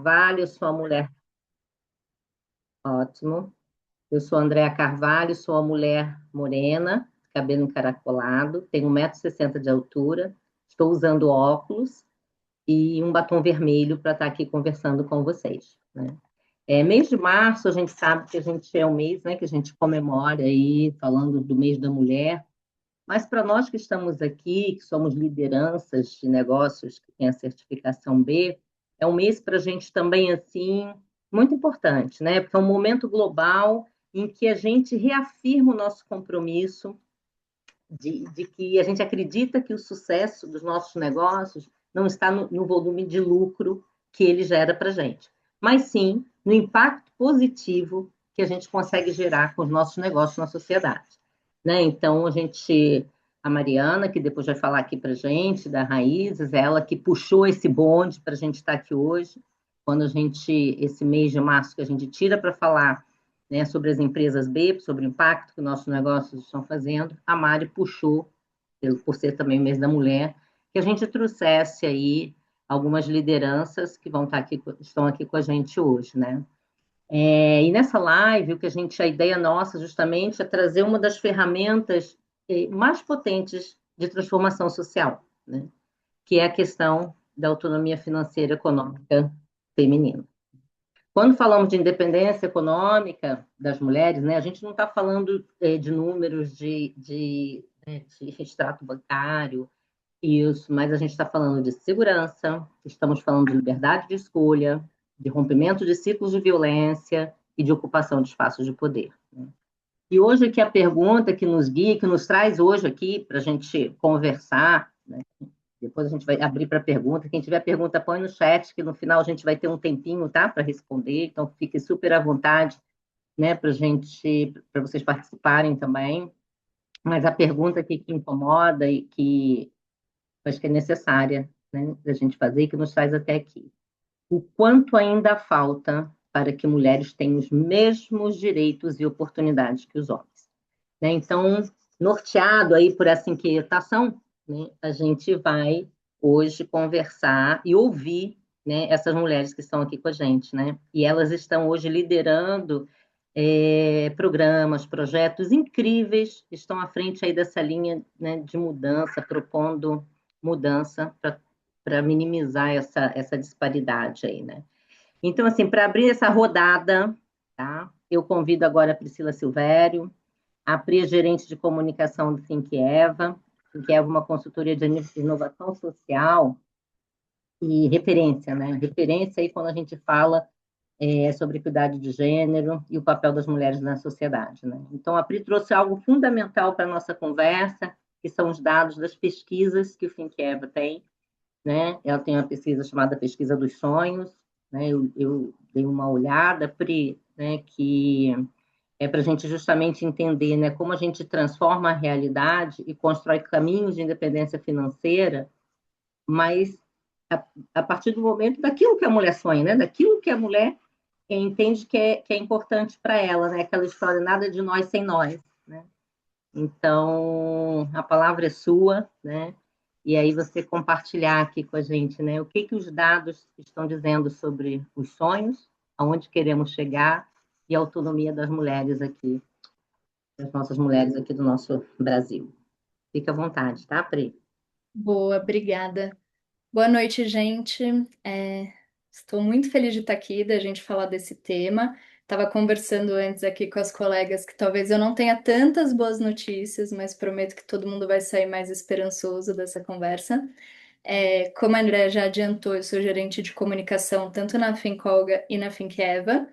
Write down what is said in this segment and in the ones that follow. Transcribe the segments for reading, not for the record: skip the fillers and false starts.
Carvalho, eu sou a mulher. Ótimo. Eu sou a Andréa Carvalho, sou a mulher morena, cabelo encaracolado, tenho 1,60 m de altura, estou usando óculos e um batom vermelho para estar aqui conversando com vocês, né? Mês de março, a gente sabe que a gente é um mês, né, que a gente comemora aí, falando do mês da mulher, mas para nós que estamos aqui, que somos lideranças de negócios que têm a certificação B, é um mês para a gente também, assim, muito importante, né? Porque é um momento global em que a gente reafirma o nosso compromisso de que a gente acredita que o sucesso dos nossos negócios não está no volume de lucro que ele gera para a gente, mas sim no impacto positivo que a gente consegue gerar com os nossos negócios na sociedade, né? Então, a Mariana, que depois vai falar aqui para a gente, da Raízes, é ela que puxou esse bonde para a gente estar aqui hoje, quando esse mês de março que a gente tira para falar, né, sobre as empresas B, sobre o impacto que nossos negócios estão fazendo, a Mari puxou, por ser também o mês da mulher, que a gente trouxesse aí algumas lideranças que estão aqui com a gente hoje, né? E nessa live, a ideia nossa justamente é trazer uma das ferramentas mais potentes de transformação social, né? Que é a questão da autonomia financeira e econômica feminina. Quando falamos de independência econômica das mulheres, né, a gente não está falando de números de extrato bancário, isso, mas a gente está falando de segurança, estamos falando de liberdade de escolha, de rompimento de ciclos de violência e de ocupação de espaços de poder, né? E hoje aqui a pergunta que nos guia, que nos traz hoje aqui para a gente conversar, né? Depois a gente vai abrir para pergunta. Quem tiver pergunta, põe no chat, que no final a gente vai ter um tempinho, tá, para responder. Então, fique super à vontade, né, para vocês participarem também. Mas a pergunta aqui que incomoda e que acho que é necessária, né, da gente fazer e que nos traz até aqui. O quanto ainda falta para que mulheres tenham os mesmos direitos e oportunidades que os homens, né? Então, norteado aí por essa inquietação, né, a gente vai hoje conversar e ouvir, né, essas mulheres que estão aqui com a gente, né? E elas estão hoje liderando programas, projetos incríveis, estão à frente aí dessa linha, né, de mudança, propondo mudança para minimizar essa disparidade aí, né? Então, assim, para abrir essa rodada, tá? Eu convido agora a Priscila Silvério, a Pri é gerente de comunicação do Think Eva. Think Eva é uma consultoria de inovação social e referência, né? Referência aí quando a gente fala sobre equidade de gênero e o papel das mulheres na sociedade, né? Então, a Pri trouxe algo fundamental para a nossa conversa, que são os dados das pesquisas que o Think Eva tem, né? Ela tem uma pesquisa chamada Pesquisa dos Sonhos, né? Eu dei uma olhada, Pri, né, que é para a gente justamente entender, né, como a gente transforma a realidade e constrói caminhos de independência financeira, mas a partir do momento daquilo que a mulher sonha, né, daquilo que a mulher entende que é importante para ela, né, aquela história nada de nós sem nós, né? Então, a palavra é sua, né? E aí você compartilhar aqui com a gente, né, o que os dados estão dizendo sobre os sonhos, aonde queremos chegar e a autonomia das mulheres aqui, das nossas mulheres aqui do nosso Brasil. Fica à vontade, tá, Pri? Boa, obrigada. Boa noite, gente. Estou muito feliz de estar aqui, da gente falar desse tema. Estava conversando antes aqui com as colegas que talvez eu não tenha tantas boas notícias, mas prometo que todo mundo vai sair mais esperançoso dessa conversa. Como a Andrea já adiantou, eu sou gerente de comunicação tanto na Fincolga e na Finkeva.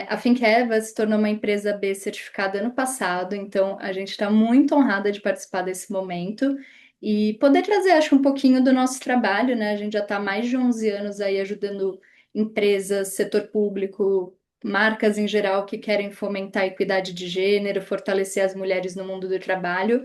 A Finkeva se tornou uma empresa B certificada ano passado, então a gente está muito honrada de participar desse momento e poder trazer, acho, um pouquinho do nosso trabalho, né? A gente já está há mais de 11 anos aí ajudando empresas, setor público, marcas em geral que querem fomentar a equidade de gênero, fortalecer as mulheres no mundo do trabalho.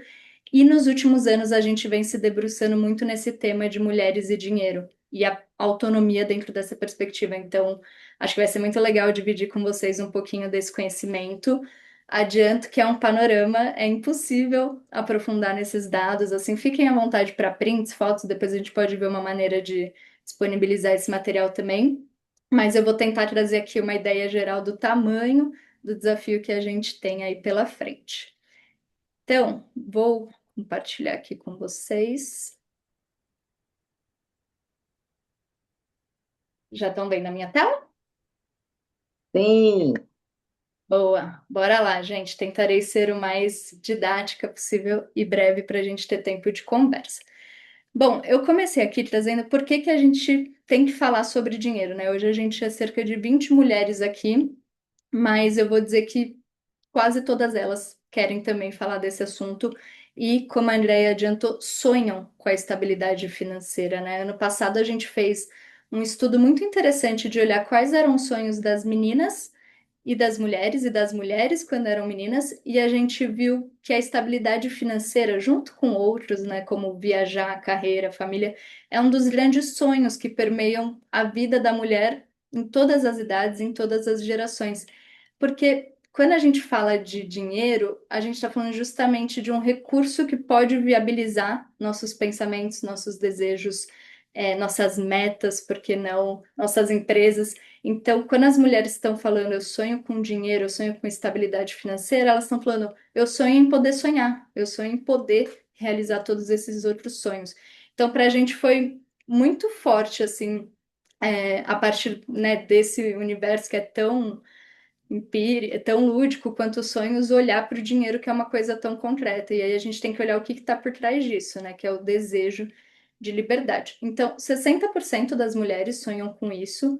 E nos últimos anos a gente vem se debruçando muito nesse tema de mulheres e dinheiro e a autonomia dentro dessa perspectiva. Então, acho que vai ser muito legal dividir com vocês um pouquinho desse conhecimento. Adianto que é um panorama, é impossível aprofundar nesses dados. Assim, fiquem à vontade para prints, fotos, depois a gente pode ver uma maneira de disponibilizar esse material também. mas eu vou tentar trazer aqui uma ideia geral do tamanho do desafio que a gente tem aí pela frente. Então, vou compartilhar aqui com vocês. Já estão bem na minha tela? Sim, Boa, bora lá, gente. Tentarei ser o mais didática possível e breve para a gente ter tempo de conversa. Bom, eu comecei aqui trazendo por que que a gente tem que falar sobre dinheiro, né? Hoje a gente é cerca de 20 mulheres aqui, mas eu vou dizer que quase todas elas querem também falar desse assunto e, como a Andrea adiantou, sonham com a estabilidade financeira, né? Ano passado a gente fez um estudo muito interessante de olhar quais eram os sonhos das meninas e das mulheres quando eram meninas, e a gente viu que a estabilidade financeira, junto com outros, né, como viajar, carreira, família, é um dos grandes sonhos que permeiam a vida da mulher em todas as idades, em todas as gerações. Porque quando a gente fala de dinheiro, a gente está falando justamente de um recurso que pode viabilizar nossos pensamentos, nossos desejos, nossas metas, por que não, nossas empresas. Então, quando as mulheres estão falando eu sonho com dinheiro, eu sonho com estabilidade financeira, elas estão falando eu sonho em poder sonhar, eu sonho em poder realizar todos esses outros sonhos. Então, para a gente foi muito forte, assim, a partir, né, desse universo que é tão é tão lúdico quanto os sonhos, olhar para o dinheiro, que é uma coisa tão concreta. E aí a gente tem que olhar o que está por trás disso, né? Que é o desejo de liberdade. Então, 60% das mulheres sonham com isso,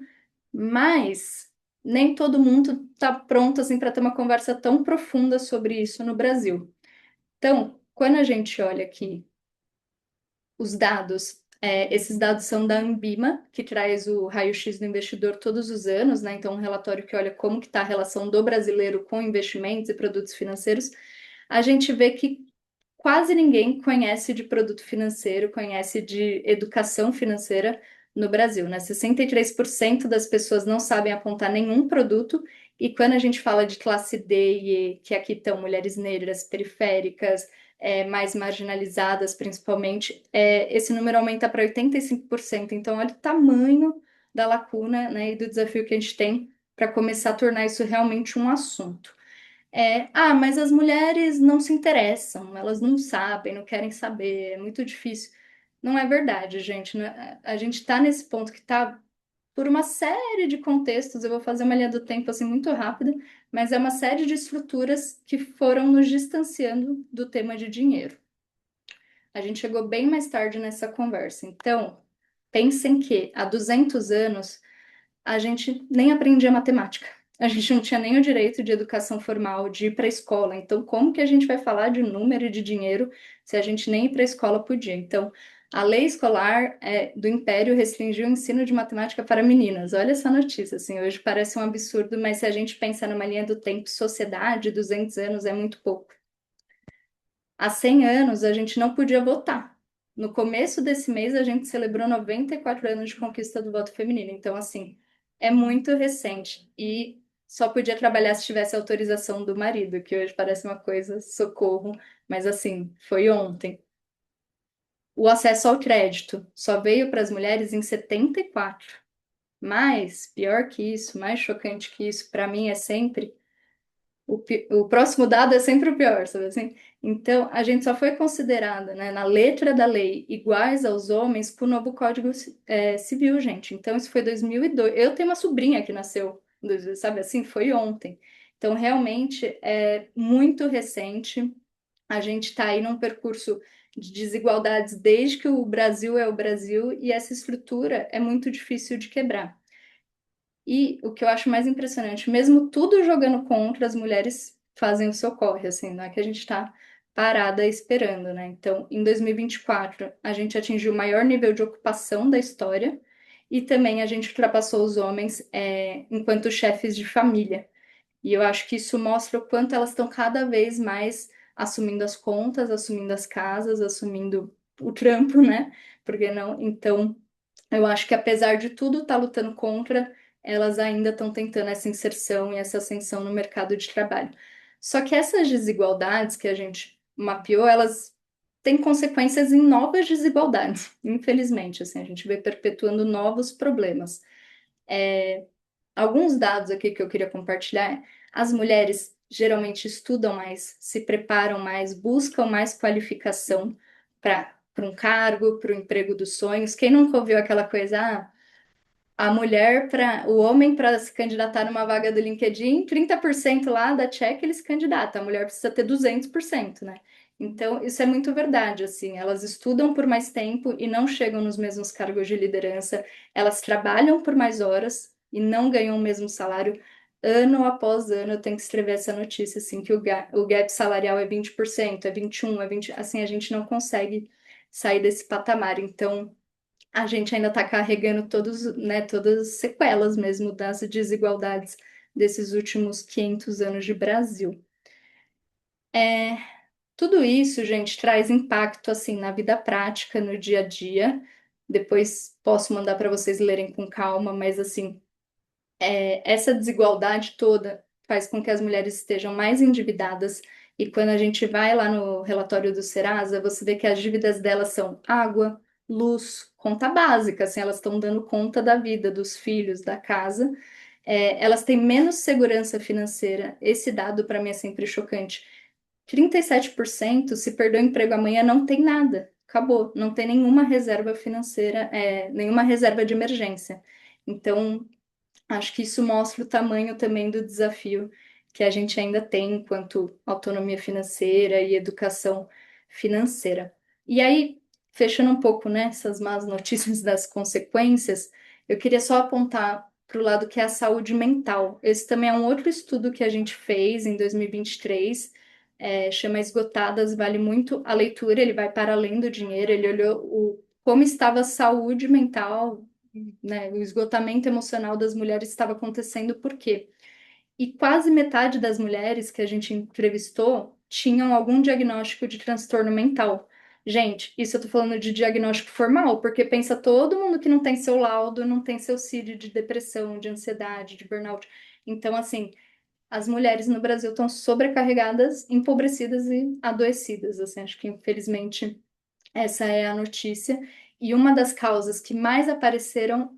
mas nem todo mundo está pronto assim para ter uma conversa tão profunda sobre isso no Brasil. Então, quando a gente olha aqui os dados, esses dados são da Ambima, que traz o raio-x do investidor todos os anos, né? Então, um relatório que olha como que está a relação do brasileiro com investimentos e produtos financeiros. A gente vê que quase ninguém conhece de produto financeiro, conhece de educação financeira no Brasil, né? 63% das pessoas não sabem apontar nenhum produto, e quando a gente fala de classe D e E, que aqui estão mulheres negras, periféricas, mais marginalizadas principalmente, esse número aumenta para 85%. Então, olha o tamanho da lacuna, né, e do desafio que a gente tem para começar a tornar isso realmente um assunto. Mas as mulheres não se interessam, elas não sabem, não querem saber, é muito difícil. Não é verdade, gente. A gente está nesse ponto que está por uma série de contextos. Eu vou fazer uma linha do tempo assim muito rápida, mas é uma série de estruturas que foram nos distanciando do tema de dinheiro. A gente chegou bem mais tarde nessa conversa. Então, pensem que há 200 anos a gente nem aprendia matemática. A gente não tinha nem o direito de educação formal, de ir para a escola. Então, como que a gente vai falar de número e de dinheiro se a gente nem ir para a escola podia? Então, a lei escolar do Império restringiu o ensino de matemática para meninas. Olha essa notícia, assim, hoje parece um absurdo, mas se a gente pensar numa linha do tempo, sociedade, 200 anos é muito pouco. Há 100 anos, a gente não podia votar. No começo desse mês, a gente celebrou 94 anos de conquista do voto feminino. Então, assim, é muito recente. E só podia trabalhar se tivesse autorização do marido, que hoje parece uma coisa, socorro, mas assim, foi ontem. O acesso ao crédito só veio para as mulheres em 74. Mas, pior que isso, mais chocante que isso, para mim é sempre o próximo dado é sempre o pior, sabe assim? Então, a gente só foi considerada, né, na letra da lei iguais aos homens com o novo Código Civil, gente. Então, isso foi 2002. Eu tenho uma sobrinha que nasceu, sabe assim? Foi ontem. Então, realmente, é muito recente. A gente está aí num percurso de desigualdades desde que o Brasil é o Brasil, e essa estrutura é muito difícil de quebrar. E o que eu acho mais impressionante, mesmo tudo jogando contra, as mulheres fazem o seu corre, assim, não é que a gente está parada esperando, né? Então, em 2024, a gente atingiu o maior nível de ocupação da história, e também a gente ultrapassou os homens, enquanto chefes de família. E eu acho que isso mostra o quanto elas estão cada vez mais assumindo as contas, assumindo as casas, assumindo o trampo, né? Porque não? Então, eu acho que apesar de tudo estar lutando contra, elas ainda estão tentando essa inserção e essa ascensão no mercado de trabalho. Só que essas desigualdades que a gente mapeou, elas têm consequências em novas desigualdades, infelizmente, assim, a gente vem perpetuando novos problemas. alguns dados aqui que eu queria compartilhar. As mulheres geralmente estudam mais, se preparam mais, buscam mais qualificação para um cargo, para o emprego dos sonhos. Quem nunca ouviu aquela coisa, a mulher para o homem para se candidatar numa vaga do LinkedIn, 30% lá da check ele se candidata, a mulher precisa ter 200%, né? Então, isso é muito verdade, assim, elas estudam por mais tempo e não chegam nos mesmos cargos de liderança, elas trabalham por mais horas e não ganham o mesmo salário. Ano após ano, eu tenho que escrever essa notícia, assim, que o gap salarial é 20%, é 21%, é 20%, assim, a gente não consegue sair desse patamar. Então, a gente ainda está carregando todas as sequelas mesmo das desigualdades desses últimos 500 anos de Brasil. Tudo isso, gente, traz impacto assim na vida prática, no dia a dia. Depois posso mandar para vocês lerem com calma, mas assim, essa desigualdade toda faz com que as mulheres estejam mais endividadas. E quando a gente vai lá no relatório do Serasa, você vê que as dívidas delas são água, luz, conta básica, assim, elas estão dando conta da vida dos filhos, da casa. Elas têm menos segurança financeira. Esse dado para mim é sempre chocante. 37% se perder o emprego amanhã não tem nada, acabou, não tem nenhuma reserva financeira, nenhuma reserva de emergência. Então, acho que isso mostra o tamanho também do desafio que a gente ainda tem enquanto autonomia financeira e educação financeira. E aí, fechando um pouco, né, essas más notícias das consequências, eu queria só apontar para o lado que é a saúde mental. Esse também é um outro estudo que a gente fez em 2023, chama Esgotadas, vale muito a leitura, ele vai para além do dinheiro, ele olhou como estava a saúde mental, né, o esgotamento emocional das mulheres estava acontecendo por quê? E quase metade das mulheres que a gente entrevistou tinham algum diagnóstico de transtorno mental. Gente, isso eu tô falando de diagnóstico formal, porque pensa todo mundo que não tem seu laudo, não tem seu CID de depressão, de ansiedade, de burnout. Então, assim, as mulheres no Brasil estão sobrecarregadas, empobrecidas e adoecidas. Assim, acho que infelizmente essa é a notícia. E uma das causas que mais apareceram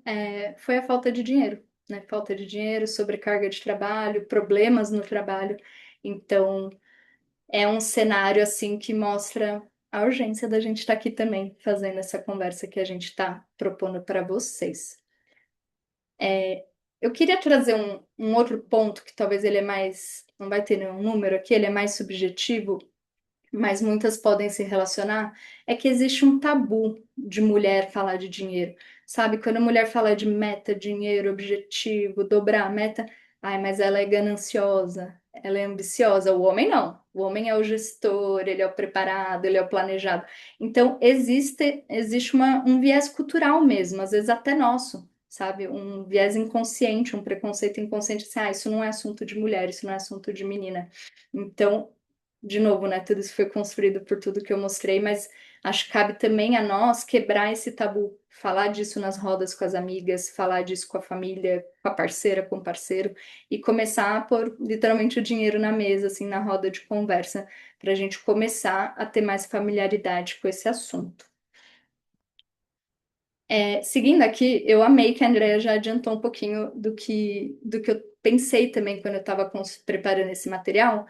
foi a falta de dinheiro, né? Falta de dinheiro, sobrecarga de trabalho, problemas no trabalho. Então, é um cenário assim que mostra a urgência da gente estar aqui também fazendo essa conversa que a gente está propondo para vocês. Eu queria trazer um outro ponto que talvez ele é mais, não vai ter nenhum número aqui, ele é mais subjetivo, mas muitas podem se relacionar, é que existe um tabu de mulher falar de dinheiro. Sabe, quando a mulher fala de meta, dinheiro, objetivo, dobrar a meta, ai, mas ela é gananciosa, ela é ambiciosa. O homem não. O homem é o gestor, ele é o preparado, ele é o planejado. Então, existe um viés cultural mesmo, às vezes até nosso, sabe? Um viés inconsciente, um preconceito inconsciente, assim, isso não é assunto de mulher, isso não é assunto de menina. Então, de novo, né? Tudo isso foi construído por tudo que eu mostrei, mas acho que cabe também a nós quebrar esse tabu, falar disso nas rodas com as amigas, falar disso com a família, com a parceira, com o parceiro, e começar a pôr literalmente o dinheiro na mesa, assim, na roda de conversa, para a gente começar a ter mais familiaridade com esse assunto. Seguindo aqui, eu amei que a Andrea já adiantou um pouquinho do que eu pensei também quando eu estava preparando esse material.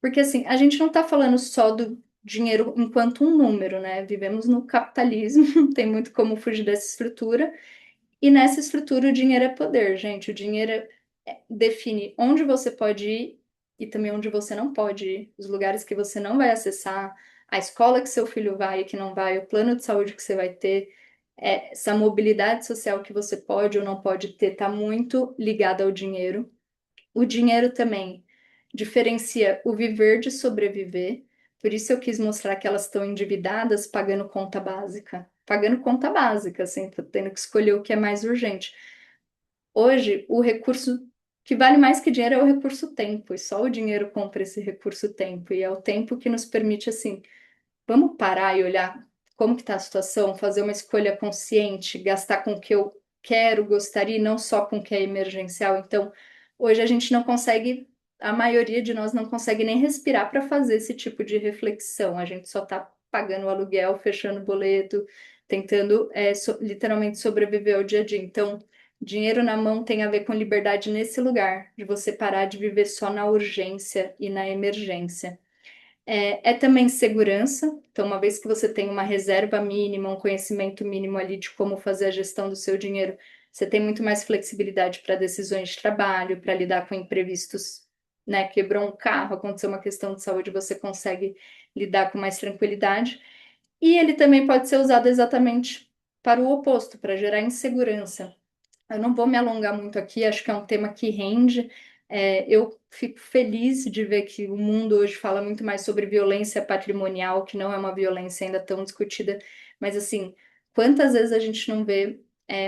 Porque assim, a gente não está falando só do dinheiro enquanto um número, né? Vivemos no capitalismo, não tem muito como fugir dessa estrutura. E nessa estrutura o dinheiro é poder, gente. O dinheiro define onde você pode ir e também onde você não pode ir, os lugares que você não vai acessar, a escola que seu filho vai e que não vai, o plano de saúde que você vai ter. Essa mobilidade social que você pode ou não pode ter está muito ligada ao dinheiro. O dinheiro também diferencia o viver de sobreviver. Por isso eu quis mostrar que elas estão endividadas pagando conta básica. Pagando conta básica, assim, tendo que escolher o que é mais urgente. Hoje, o recurso que vale mais que dinheiro é o recurso tempo, e só o dinheiro compra esse recurso tempo. E é o tempo que nos permite, assim, vamos parar e olhar como que está a situação, fazer uma escolha consciente, gastar com o que eu quero, gostaria, e não só com o que é emergencial. Então, hoje a gente não consegue, a maioria de nós não consegue nem respirar para fazer esse tipo de reflexão. A gente só está pagando o aluguel, fechando o boleto, tentando literalmente sobreviver ao dia a dia. Então, Dinheiro na mão tem a ver com liberdade nesse lugar, de você parar de viver só na urgência e na emergência. É também segurança. Então, uma vez que você tem uma reserva mínima, um conhecimento mínimo ali de como fazer a gestão do seu dinheiro, você tem muito mais flexibilidade para decisões de trabalho, para lidar com imprevistos, né? Quebrou um carro, aconteceu uma questão de saúde, você consegue lidar com mais tranquilidade. E ele também pode ser usado exatamente para o oposto, para gerar insegurança. Eu não vou me alongar muito aqui, acho que é um tema que rende. Eu fico feliz de ver que o mundo hoje fala muito mais sobre violência patrimonial, que não é uma violência ainda tão discutida, mas assim, quantas vezes a gente não vê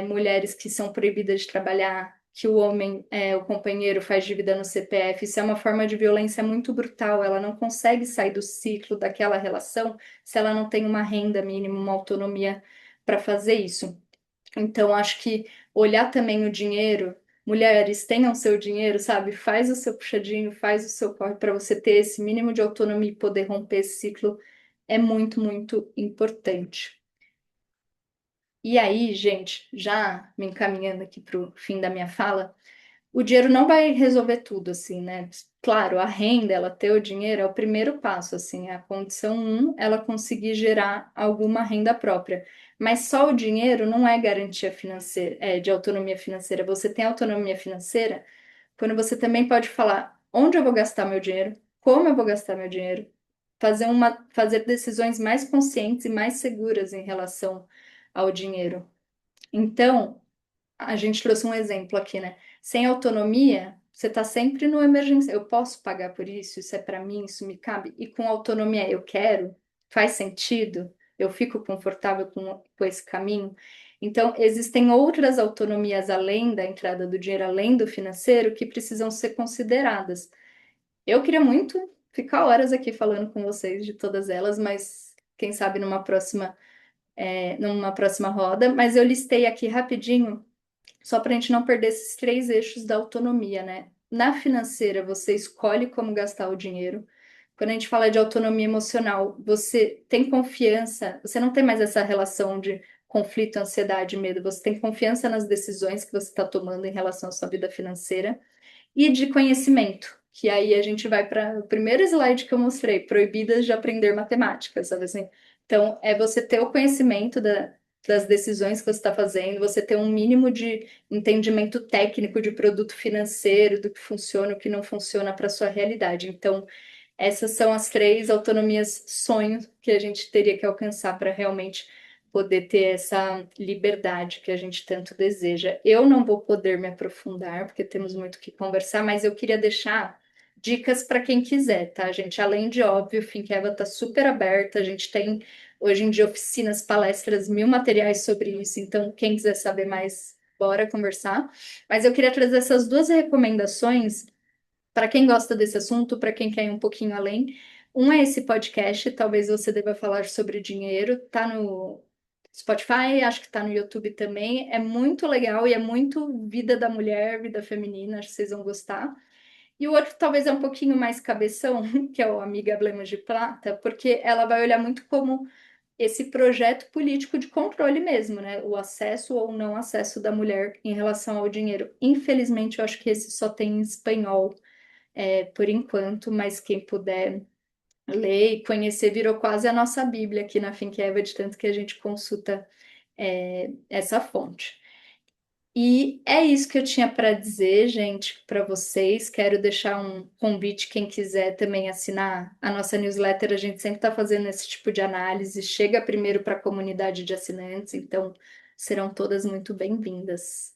mulheres que são proibidas de trabalhar, que o homem, o companheiro, faz dívida no CPF? Isso é uma forma de violência muito brutal. Ela não consegue sair do ciclo daquela relação se ela não tem uma renda mínima, uma autonomia para fazer isso. Então, acho que olhar também o dinheiro, mulheres, tenham seu dinheiro, sabe? Faz o seu puxadinho, faz o seu corre para você ter esse mínimo de autonomia e poder romper esse ciclo é muito, muito importante. E aí, gente, já me encaminhando aqui para o fim da minha fala, o dinheiro não vai resolver tudo, assim, né? Claro, a renda, ela ter o dinheiro é o primeiro passo, assim, é a condição um, ela conseguir gerar alguma renda própria. Mas só o dinheiro não é garantia financeira, de autonomia financeira. Você tem autonomia financeira quando você também pode falar onde eu vou gastar meu dinheiro, como eu vou gastar meu dinheiro, fazer decisões mais conscientes e mais seguras em relação ao dinheiro. Então, a gente trouxe um exemplo aqui, né? Sem autonomia, você está sempre no emergência. Eu posso pagar por isso? Isso é para mim? Isso me cabe? E com autonomia, eu quero? Faz sentido? Eu fico confortável com esse caminho? Então, existem outras autonomias além da entrada do dinheiro, além do financeiro, que precisam ser consideradas. Eu queria muito ficar horas aqui falando com vocês de todas elas, mas quem sabe numa próxima roda. Mas eu listei aqui rapidinho só para a gente não perder esses três eixos da autonomia, né? Na financeira, você escolhe como gastar o dinheiro. Quando a gente fala de autonomia emocional, você tem confiança, você não tem mais essa relação de conflito, ansiedade, medo, você tem confiança nas decisões que você está tomando em relação à sua vida financeira e de conhecimento, que aí a gente vai para o primeiro slide que eu mostrei, proibidas de aprender matemática, sabe assim? Então, é você ter o conhecimento das decisões que você está fazendo, você ter um mínimo de entendimento técnico de produto financeiro, do que funciona, o que não funciona para a sua realidade. Então, essas são as três autonomias sonho que a gente teria que alcançar para realmente poder ter essa liberdade que a gente tanto deseja. Eu não vou poder me aprofundar, porque temos muito que conversar, mas eu queria deixar dicas para quem quiser, tá, gente? Além de óbvio, o Finkeva está super aberta, a gente tem hoje em dia oficinas, palestras, mil materiais sobre isso, então quem quiser saber mais, bora conversar. Mas eu queria trazer essas duas recomendações para quem gosta desse assunto, para quem quer ir um pouquinho além. Um é esse podcast, talvez você deva falar sobre dinheiro, tá no Spotify, acho que tá no YouTube também. É muito legal e é muito vida da mulher, vida feminina, acho que vocês vão gostar. E o outro talvez é um pouquinho mais cabeção, que é o Amiga Hablemos de Plata, porque ela vai olhar muito como esse projeto político de controle mesmo, né? O acesso ou não acesso da mulher em relação ao dinheiro. Infelizmente, eu acho que esse só tem em espanhol por enquanto, mas quem puder ler e conhecer virou quase a nossa Bíblia aqui na Finkeva, de tanto que a gente consulta essa fonte. E é isso que eu tinha para dizer, gente, para vocês. Quero deixar um convite, quem quiser também assinar a nossa newsletter. A gente sempre está fazendo esse tipo de análise. Chega primeiro para a comunidade de assinantes, então serão todas muito bem-vindas.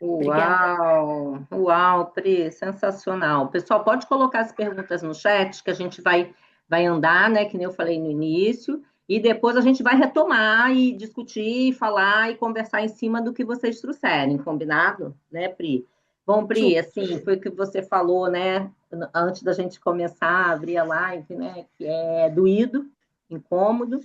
Obrigada. Uau, uau, Pri, sensacional. Pessoal, pode colocar as perguntas no chat, que a gente vai andar, né? Que nem eu falei no início, e depois a gente vai retomar e discutir, falar e conversar em cima do que vocês trouxerem, combinado? Né, Pri? Bom, Pri, assim, foi o que você falou, né? Antes da gente começar a abrir a live, né? Que é doído, incômodo,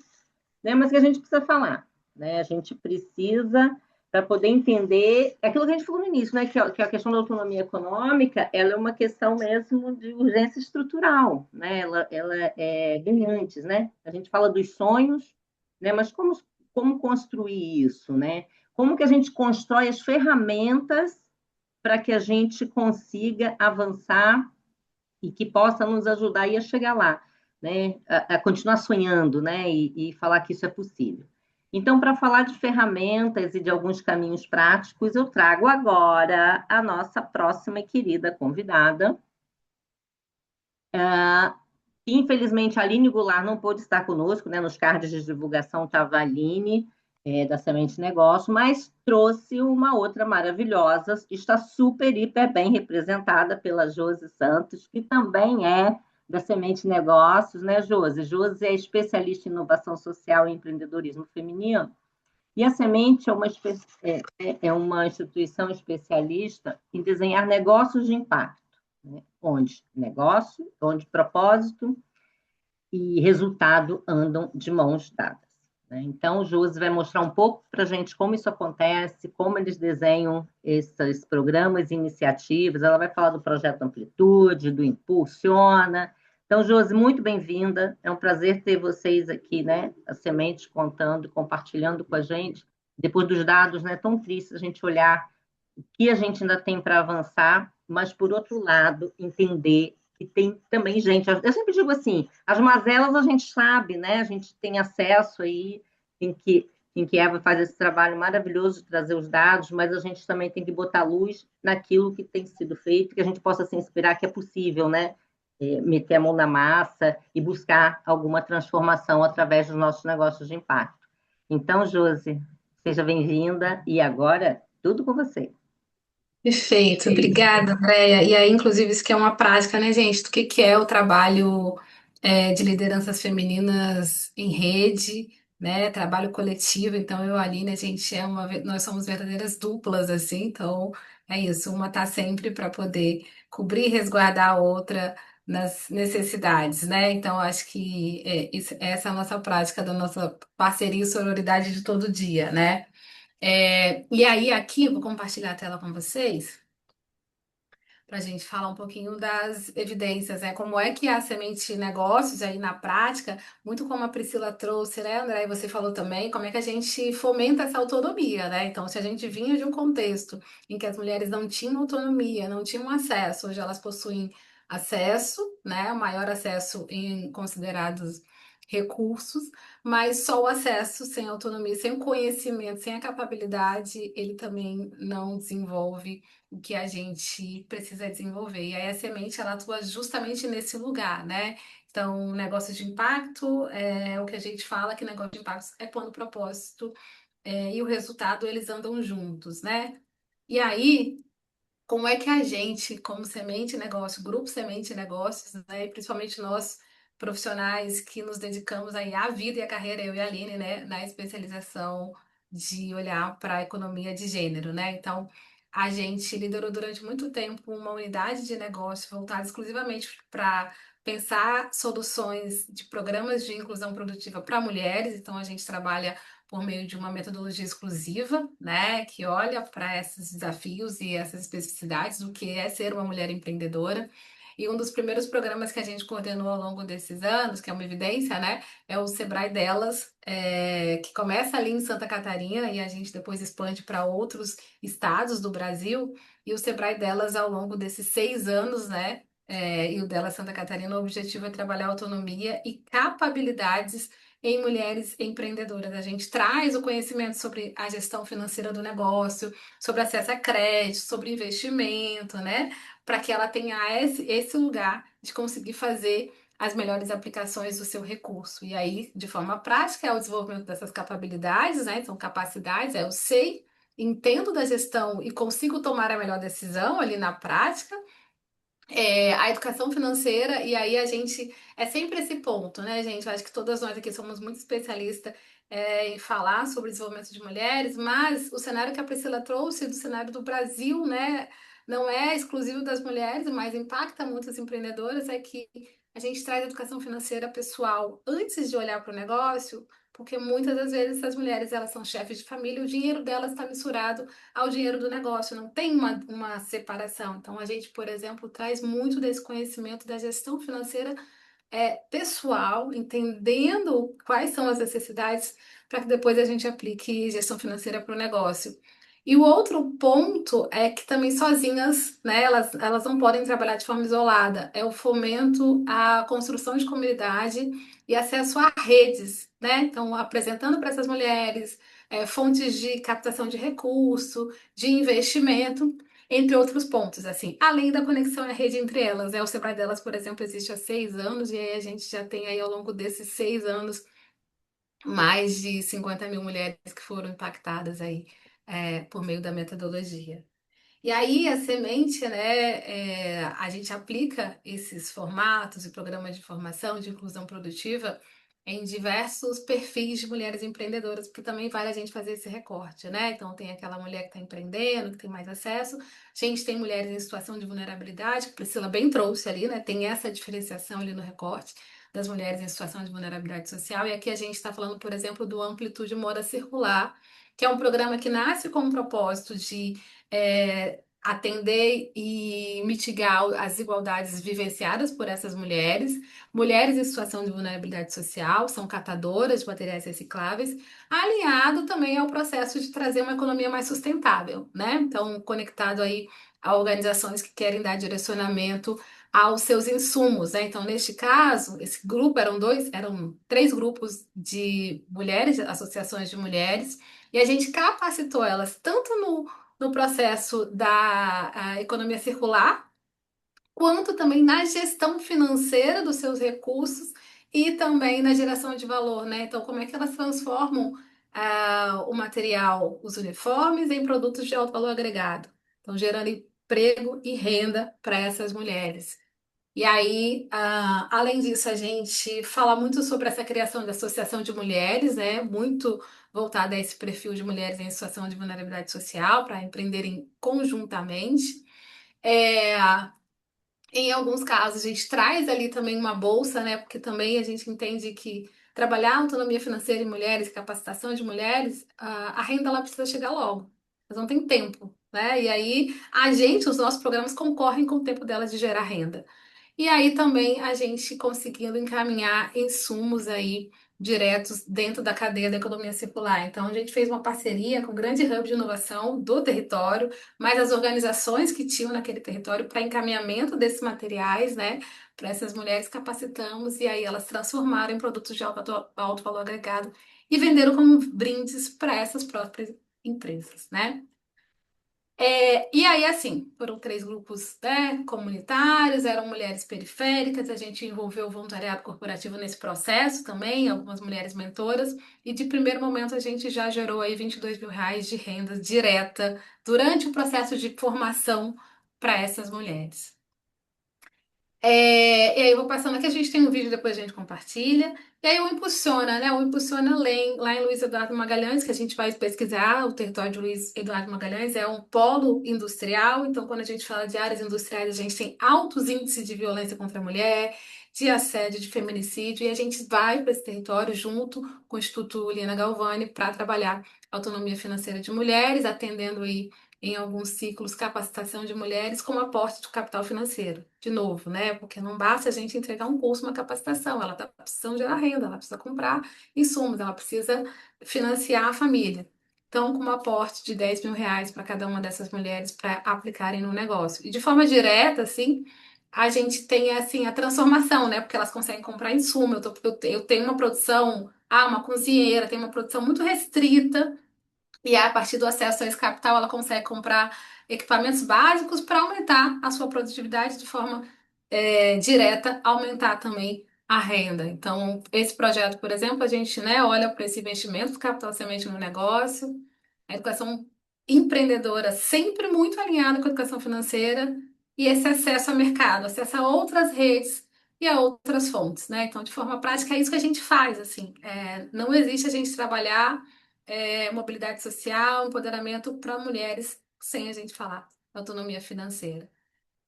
né? Mas que a gente precisa falar, né? A gente precisa para poder entender é aquilo que a gente falou no início, né? Que a questão da autonomia econômica, ela é uma questão mesmo de urgência estrutural, né? Ela é bem antes, né? A gente fala dos sonhos, né? Mas como construir isso, né? como que a gente constrói as ferramentas para que a gente consiga avançar e que possa nos ajudar a chegar lá, né? A continuar sonhando, né? E falar que isso é possível. Então, para falar de ferramentas e de alguns caminhos práticos, eu trago agora a nossa próxima e querida convidada. Infelizmente, a Aline Goulart não pôde estar conosco, né? Nos cards de divulgação estava a Aline, da Semente Negócio, mas trouxe uma outra maravilhosa, está super, hiper bem representada pela Josi Santos, que também é da Semente Negócios, né, Josi? Josi é especialista em inovação social e empreendedorismo feminino, e a Semente é uma instituição especialista em desenhar negócios de impacto, né? Onde propósito e resultado andam de mãos dadas, né? Então, o Josi vai mostrar um pouco para a gente como isso acontece, como eles desenham esses programas e iniciativas. Ela vai falar do projeto Amplitude, do Impulsiona. Então, Josi, muito bem-vinda. É um prazer ter vocês aqui, né? A Semente contando, compartilhando com a gente. Depois dos dados, né? Tão triste a gente olhar o que a gente ainda tem para avançar, mas, por outro lado, entender que tem também gente. Eu sempre digo assim: as mazelas a gente sabe, né? A gente tem acesso aí, em que Eva faz esse trabalho maravilhoso de trazer os dados, mas a gente também tem que botar luz naquilo que tem sido feito, que a gente possa se inspirar que é possível, né? Meter a mão na massa e buscar alguma transformação através dos nossos negócios de impacto. Então, Josi, seja bem-vinda e agora tudo com você. Perfeito, obrigada, Andréia. E aí, inclusive, isso que é uma prática, né, gente, do que é o trabalho de lideranças femininas em rede, né, trabalho coletivo. Então, eu e a Aline, a gente nós somos verdadeiras duplas, assim, então é isso, uma tá sempre para poder cobrir e resguardar a outra nas necessidades, né? Então, acho que essa é a nossa prática da nossa parceria e sororidade de todo dia, né? E aí, aqui, eu vou compartilhar a tela com vocês para a gente falar um pouquinho das evidências, né? Como é que a semente negócios aí na prática, muito como a Priscila trouxe, né, André, e você falou também, como é que a gente fomenta essa autonomia, né? Então, se a gente vinha de um contexto em que as mulheres não tinham autonomia, não tinham acesso, hoje elas possuem acesso, né? Maior acesso em considerados recursos, mas só o acesso sem autonomia, sem o conhecimento, sem a capacidade, ele também não desenvolve o que a gente precisa desenvolver. E aí a semente ela atua justamente nesse lugar, né? Então, negócio de impacto é o que a gente fala que negócio de impacto é quando o propósito e o resultado eles andam juntos, né? E aí, como é que a gente, como Semente Negócio, Grupo Semente Negócios, né, e principalmente nós profissionais que nos dedicamos aí à vida e à carreira, eu e a Aline, né, na especialização de olhar para a economia de gênero, né? Então, a gente liderou durante muito tempo uma unidade de negócio voltada exclusivamente para pensar soluções de programas de inclusão produtiva para mulheres. Então, a gente trabalha por meio de uma metodologia exclusiva, né, que olha para esses desafios e essas especificidades do que é ser uma mulher empreendedora. E um dos primeiros programas que a gente coordenou ao longo desses anos, que é uma evidência, né, é o Sebrae Delas, que começa ali em Santa Catarina e a gente depois expande para outros estados do Brasil. E o Sebrae Delas, ao longo desses 6 anos, né, e o Delas Santa Catarina, o objetivo é trabalhar autonomia e capabilidades em mulheres empreendedoras. A gente traz o conhecimento sobre a gestão financeira do negócio, sobre acesso a crédito, sobre investimento, né? Para que ela tenha esse lugar de conseguir fazer as melhores aplicações do seu recurso. E aí, de forma prática, é o desenvolvimento dessas capacidades, né? São capacidades, eu sei, entendo da gestão e consigo tomar a melhor decisão ali na prática, a educação financeira, e aí a gente é sempre esse ponto, né, gente? Eu acho que todas nós aqui somos muito especialistas em falar sobre desenvolvimento de mulheres, mas o cenário que a Priscila trouxe do cenário do Brasil, né, não é exclusivo das mulheres, mas impacta muitas empreendedoras, é que a gente traz educação financeira pessoal antes de olhar para o negócio, porque muitas das vezes as mulheres elas são chefes de família, o dinheiro delas está misturado ao dinheiro do negócio, não tem uma separação. Então, a gente, por exemplo, traz muito desse conhecimento da gestão financeira pessoal, entendendo quais são as necessidades, para que depois a gente aplique gestão financeira para o negócio. E o outro ponto é que também sozinhas, né, elas não podem trabalhar de forma isolada. É o fomento à construção de comunidade e acesso a redes, né? Então, apresentando para essas mulheres fontes de captação de recurso, de investimento, entre outros pontos, assim, além da conexão à rede entre elas, né? O Sebrae delas, por exemplo, existe há 6 anos, e aí a gente já tem aí ao longo desses 6 anos mais de 50 mil mulheres que foram impactadas aí por meio da metodologia. E aí a semente, né, a gente aplica esses formatos e programas de formação de inclusão produtiva em diversos perfis de mulheres empreendedoras, porque também vale a gente fazer esse recorte, né? Então tem aquela mulher que está empreendendo, que tem mais acesso. A gente tem mulheres em situação de vulnerabilidade, que a Priscila bem trouxe ali, né? Tem essa diferenciação ali no recorte das mulheres em situação de vulnerabilidade social. E aqui a gente está falando, por exemplo, do Amplitude Moda Circular, que é um programa que nasce com o propósito de atender e mitigar as desigualdades vivenciadas por essas mulheres. Mulheres em situação de vulnerabilidade social são catadoras de materiais recicláveis, alinhado também ao processo de trazer uma economia mais sustentável, né? Então, conectado aí a organizações que querem dar direcionamento aos seus insumos, né? Então, neste caso, esse grupo eram 3 grupos de mulheres, associações de mulheres, e a gente capacitou elas tanto no processo da economia circular, quanto também na gestão financeira dos seus recursos e também na geração de valor, né? Então, como é que elas transformam o material, os uniformes, em produtos de alto valor agregado? Então, gerando emprego e renda para essas mulheres. E aí, além disso, a gente fala muito sobre essa criação de associação de mulheres, né? Muito voltada a esse perfil de mulheres em situação de vulnerabilidade social, para empreenderem conjuntamente. É, em alguns casos, a gente traz ali também uma bolsa, né? Porque também a gente entende que trabalhar a autonomia financeira de mulheres, capacitação de mulheres, a renda ela precisa chegar logo. Elas não têm tempo, né? E aí, os nossos programas concorrem com o tempo delas de gerar renda. E aí também a gente conseguindo encaminhar insumos aí diretos dentro da cadeia da economia circular. Então a gente fez uma parceria com o grande hub de inovação do território, mais as organizações que tinham naquele território para encaminhamento desses materiais, né? Para essas mulheres capacitamos e aí elas transformaram em produtos de alto valor agregado e venderam como brindes para essas próprias empresas, né? E aí, assim, foram 3 grupos, né, comunitários, eram mulheres periféricas, a gente envolveu o voluntariado corporativo nesse processo também, algumas mulheres mentoras, e de primeiro momento a gente já gerou aí R$ 22 mil de renda direta durante o processo de formação para essas mulheres. E aí eu vou passando aqui, a gente tem um vídeo, depois a gente compartilha. E aí o Impulsiona, né? O Impulsiona lá em Luiz Eduardo Magalhães, que a gente vai pesquisar, o território de Luiz Eduardo Magalhães é um polo industrial, então quando a gente fala de áreas industriais, a gente tem altos índices de violência contra a mulher, de assédio, de feminicídio, e a gente vai para esse território junto com o Instituto Lina Galvani para trabalhar a autonomia financeira de mulheres, atendendo aí em alguns ciclos capacitação de mulheres como aporte de capital financeiro. De novo, né? Porque não basta a gente entregar um curso, uma capacitação, ela está precisando gerar renda, ela precisa comprar insumos, ela precisa financiar a família. Então, com um aporte de R$ 10 mil para cada uma dessas mulheres para aplicarem no negócio. E de forma direta, assim, a gente tem assim a transformação, né? Porque elas conseguem comprar insumo. Eu tenho uma produção, uma cozinheira tem uma produção muito restrita e a partir do acesso a esse capital, ela consegue comprar equipamentos básicos para aumentar a sua produtividade de forma direta, aumentar também a renda. Então, esse projeto, por exemplo, a gente, né, olha para esse investimento do capital semente no negócio, a educação empreendedora sempre muito alinhada com a educação financeira e esse acesso ao mercado, acesso a outras redes e a outras fontes, né? Então, de forma prática, é isso que a gente faz, assim. Não existe a gente trabalhar mobilidade social, empoderamento para mulheres sem a gente falar autonomia financeira.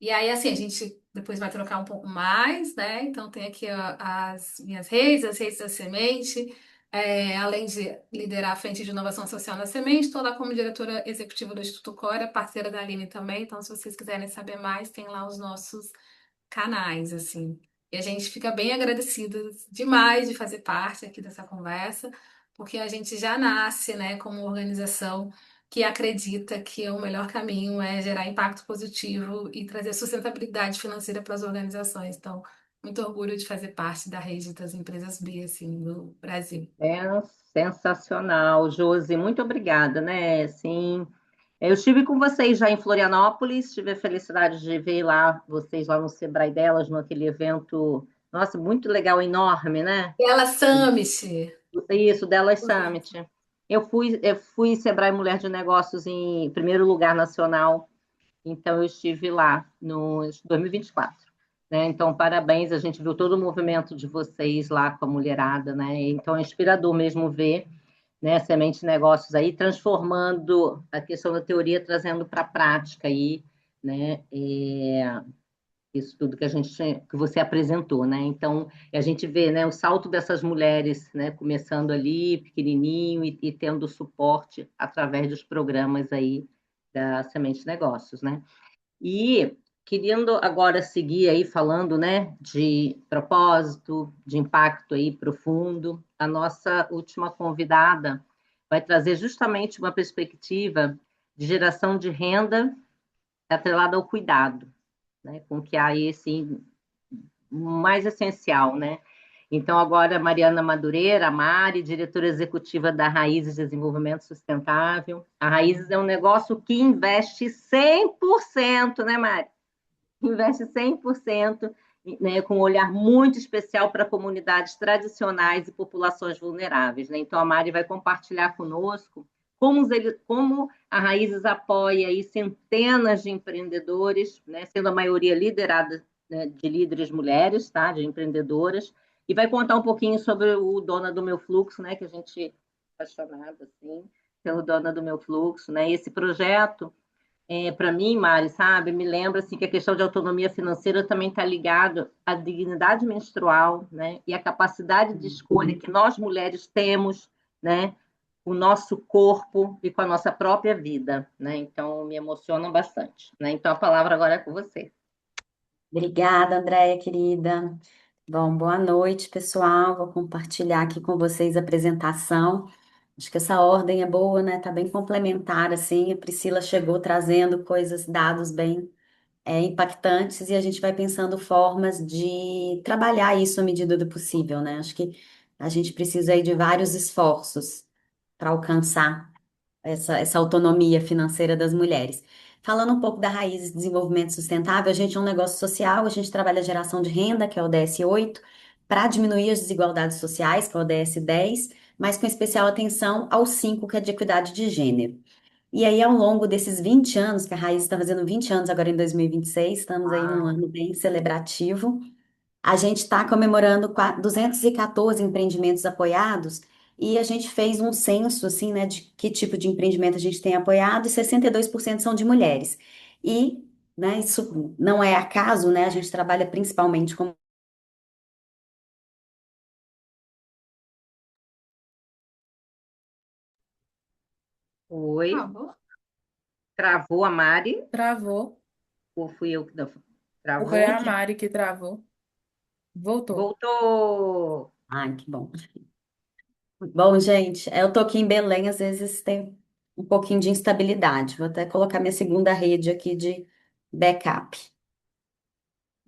E aí, assim, a gente depois vai trocar um pouco mais, né? Então, tem aqui as minhas redes, as redes da Semente, além de liderar a frente de inovação social na Semente, estou lá como diretora executiva do Instituto Cora, parceira da Aline também. Então, se vocês quiserem saber mais, tem lá os nossos canais, assim. E a gente fica bem agradecida demais de fazer parte aqui dessa conversa, porque a gente já nasce, né, como organização que acredita que o melhor caminho é gerar impacto positivo e trazer sustentabilidade financeira para as organizações. Então, muito orgulho de fazer parte da rede das empresas B, assim, no Brasil. É sensacional, Josi, muito obrigada, né? Sim, eu estive com vocês já em Florianópolis, tive a felicidade de ver lá vocês lá no Sebrae delas, naquele evento, nossa, muito legal, enorme, né? Ela Summit. Isso, Delas Summit. Eu fui Sebrae Mulher de Negócios em primeiro lugar nacional, então eu estive lá no 2024. Né? Então, parabéns, a gente viu todo o movimento de vocês lá com a mulherada, né? Então é inspirador mesmo ver, né, Semente Negócios aí transformando a questão da teoria, trazendo para a prática aí, né? Isso tudo que você apresentou, né? Então, a gente vê, né, o salto dessas mulheres, né, começando ali pequenininho e tendo suporte através dos programas aí da Semente Negócios, né? E querendo agora seguir aí falando, né, de propósito, de impacto aí profundo, a nossa última convidada vai trazer justamente uma perspectiva de geração de renda atrelada ao cuidado, né, com que há esse mais essencial, né? Então, agora, Mariana Madureira, a Mari, diretora executiva da Raízes Desenvolvimento Sustentável. A Raízes é um negócio que investe 100%, né, Mari? Investe 100%, né, com um olhar muito especial para comunidades tradicionais e populações vulneráveis. Né? Então, a Mari vai compartilhar conosco como a Raízes apoia aí centenas de empreendedores, né, sendo a maioria liderada, né, de líderes mulheres, tá, de empreendedoras, e vai contar um pouquinho sobre o Dona do Meu Fluxo, né, que a gente é apaixonada assim, pelo Dona do Meu Fluxo. Né? E esse projeto para mim, Mari, sabe, me lembra assim, que a questão de autonomia financeira também está ligado à dignidade menstrual, né, e à capacidade de escolha que nós mulheres temos, né, com o nosso corpo e com a nossa própria vida, né. Então, me emociona bastante, né. Então, a palavra agora é com você. Obrigada, Andréia, querida. Bom, boa noite, pessoal. Vou compartilhar aqui com vocês a apresentação. Acho que essa ordem é boa, né? Tá bem complementar, assim. A Priscila chegou trazendo coisas, dados bem impactantes e a gente vai pensando formas de trabalhar isso à medida do possível, né? Acho que a gente precisa aí de vários esforços para alcançar essa autonomia financeira das mulheres. Falando um pouco da Raiz de Desenvolvimento Sustentável, a gente é um negócio social, a gente trabalha a geração de renda, que é o ODS 8, para diminuir as desigualdades sociais, que é o ODS 10, mas com especial atenção ao 5, que é de equidade de gênero. E aí, ao longo desses 20 anos, que a Raiz está fazendo 20 anos agora em 2026, estamos aí num ano bem celebrativo, a gente está comemorando 214 empreendimentos apoiados e a gente fez um censo, assim, né, de que tipo de empreendimento a gente tem apoiado e 62% são de mulheres. E, né, isso não é acaso, né, a gente trabalha principalmente com... Oi, Ah, travou a Mari, Travou. ou fui eu que não, Foi travou? a Mari que travou. Voltou. Voltou! Ai, que bom. Bom, gente, eu tô aqui em Belém, às vezes tem um pouquinho de instabilidade. Vou até colocar minha segunda rede aqui de backup.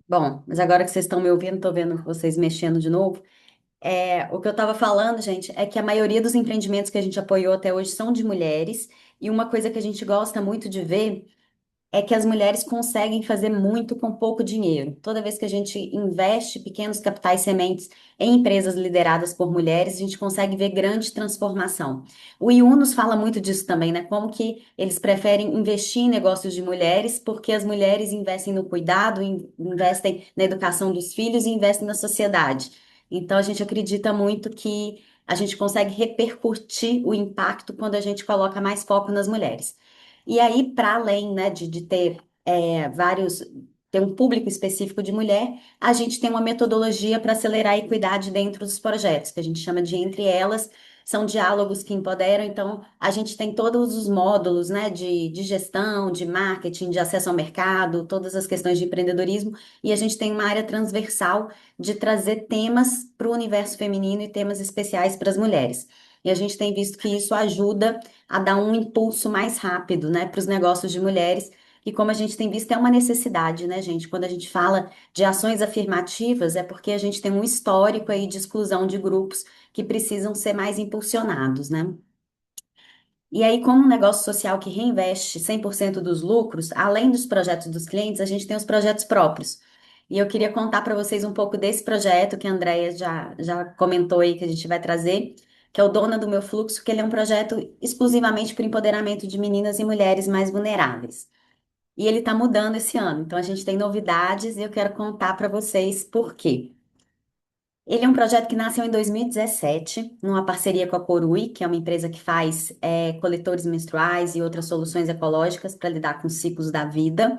Bom, mas agora que vocês estão me ouvindo, tô vendo vocês mexendo de novo. O que eu estava falando, gente, é que a maioria dos empreendimentos que a gente apoiou até hoje são de mulheres, e uma coisa que a gente gosta muito de ver é que as mulheres conseguem fazer muito com pouco dinheiro. Toda vez que a gente investe pequenos capitais sementes em empresas lideradas por mulheres, a gente consegue ver grande transformação. O IU nos fala muito disso também, né? Como que eles preferem investir em negócios de mulheres, porque as mulheres investem no cuidado, investem na educação dos filhos e investem na sociedade. Então, a gente acredita muito que a gente consegue repercutir o impacto quando a gente coloca mais foco nas mulheres. E aí, para além, né, de ter ter um público específico de mulher, a gente tem uma metodologia para acelerar a equidade dentro dos projetos, que a gente chama de Entre Elas. são diálogos que empoderam. Então, a gente tem todos os módulos, né, de gestão, de marketing, de acesso ao mercado, todas as questões de empreendedorismo, e a gente tem uma área transversal de trazer temas para o universo feminino e temas especiais para as mulheres. E a gente tem visto que isso ajuda a dar um impulso mais rápido, né, para os negócios de mulheres. E como a gente tem visto, é uma necessidade, né, gente? Quando a gente fala de ações afirmativas, é porque a gente tem um histórico aí de exclusão de grupos que precisam ser mais impulsionados, né? E aí, como um negócio social que reinveste 100% dos lucros, além dos projetos dos clientes, a gente tem os projetos próprios. E eu queria contar para vocês um pouco desse projeto que a Andrea já comentou aí que a gente vai trazer, que é o Dona do Meu Fluxo, que ele é um projeto exclusivamente para o empoderamento de meninas e mulheres mais vulneráveis. E ele está mudando esse ano, então a gente tem novidades e eu quero contar para vocês por quê. Ele é um projeto que nasceu em 2017, numa parceria com a Corui, que é uma empresa que faz coletores menstruais e outras soluções ecológicas para lidar com os ciclos da vida.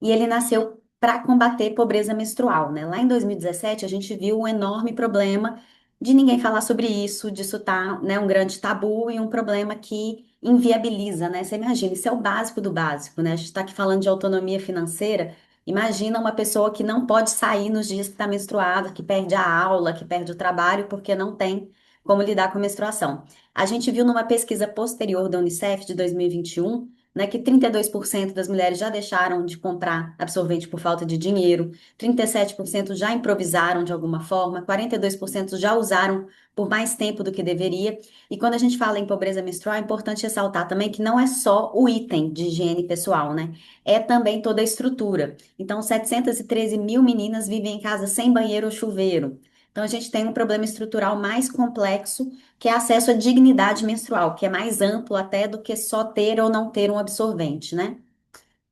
E ele nasceu para combater pobreza menstrual, né? Lá em 2017, a gente viu um enorme problema de ninguém falar sobre isso, disso tá, né, um grande tabu e um problema que inviabiliza, né? Você imagina, isso é o básico do básico, né? A gente está aqui falando de autonomia financeira. Imagina uma pessoa que não pode sair nos dias que está menstruada, que perde a aula, que perde o trabalho porque não tem como lidar com a menstruação. A gente viu numa pesquisa posterior da Unicef de 2021, né, que 32% das mulheres já deixaram de comprar absorvente por falta de dinheiro, 37% já improvisaram de alguma forma, 42% já usaram por mais tempo do que deveria. E quando a gente fala em pobreza menstrual, é importante ressaltar também que não é só o item de higiene pessoal, né? É também toda a estrutura. Então, 713 mil meninas vivem em casa sem banheiro ou chuveiro. Então, a gente tem um problema estrutural mais complexo que é acesso à dignidade menstrual, que é mais amplo até do que só ter ou não ter um absorvente, né?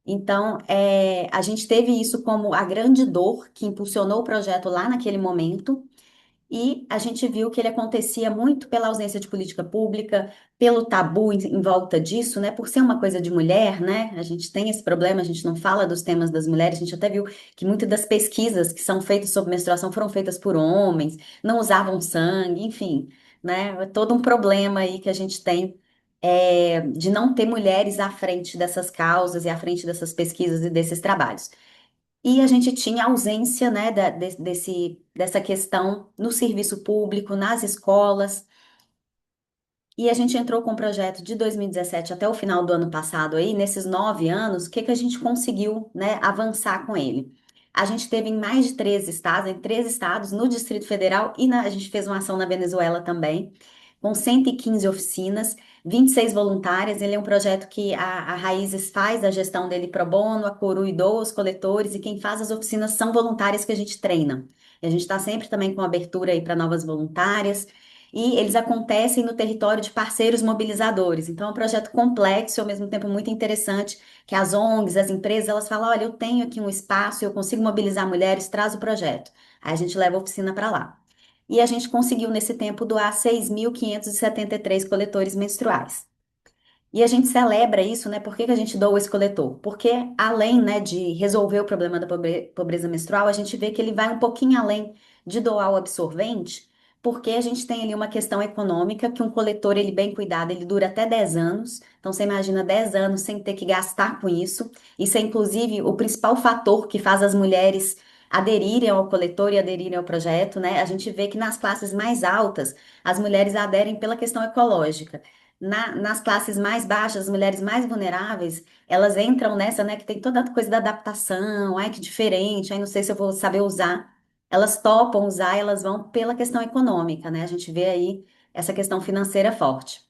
Então, a gente teve isso como a grande dor que impulsionou o projeto lá naquele momento, e a gente viu que ele acontecia muito pela ausência de política pública, pelo tabu em volta disso, né? Por ser uma coisa de mulher, né? A gente tem esse problema, a gente não fala dos temas das mulheres, a gente até viu que muitas das pesquisas que são feitas sobre menstruação foram feitas por homens, não usavam sangue, enfim, né? É todo um problema aí que a gente tem. De não ter mulheres à frente dessas causas e à frente dessas pesquisas e desses trabalhos. E a gente tinha ausência, né, dessa questão no serviço público, nas escolas. E a gente entrou com o projeto de 2017 até o final do ano passado aí, nesses 9 anos, o que que a gente conseguiu, né, avançar com ele? A gente teve em mais de 13 estados, em 13 estados, no Distrito Federal, e a gente fez uma ação na Venezuela também, com 115 oficinas, 26 voluntárias. Ele é um projeto que a Raízes faz a gestão dele pro bono, a Corui doa os coletores, e quem faz as oficinas são voluntárias que a gente treina. E a gente está sempre também com abertura aí para novas voluntárias e eles acontecem no território de parceiros mobilizadores. Então, é um projeto complexo e, ao mesmo tempo, muito interessante, que as ONGs, as empresas, elas falam, olha, eu tenho aqui um espaço, eu consigo mobilizar mulheres, traz o projeto. Aí a gente leva a oficina para lá. E a gente conseguiu, nesse tempo, doar 6.573 coletores menstruais. E a gente celebra isso, né? Por que que a gente doa esse coletor? Porque além, né, de resolver o problema da pobreza menstrual, a gente vê que ele vai um pouquinho além de doar o absorvente, porque a gente tem ali uma questão econômica, que um coletor, ele bem cuidado, ele dura até 10 anos. Então, você imagina 10 anos sem ter que gastar com isso. Isso é, inclusive, o principal fator que faz as mulheres aderirem ao coletor e aderirem ao projeto, né? A gente vê que nas classes mais altas, as mulheres aderem pela questão ecológica. Nas classes mais baixas, as mulheres mais vulneráveis, elas entram nessa, né, que tem toda a coisa da adaptação, ai que diferente, ai não sei se eu vou saber usar. Elas topam usar, elas vão pela questão econômica, né? A gente vê aí essa questão financeira forte.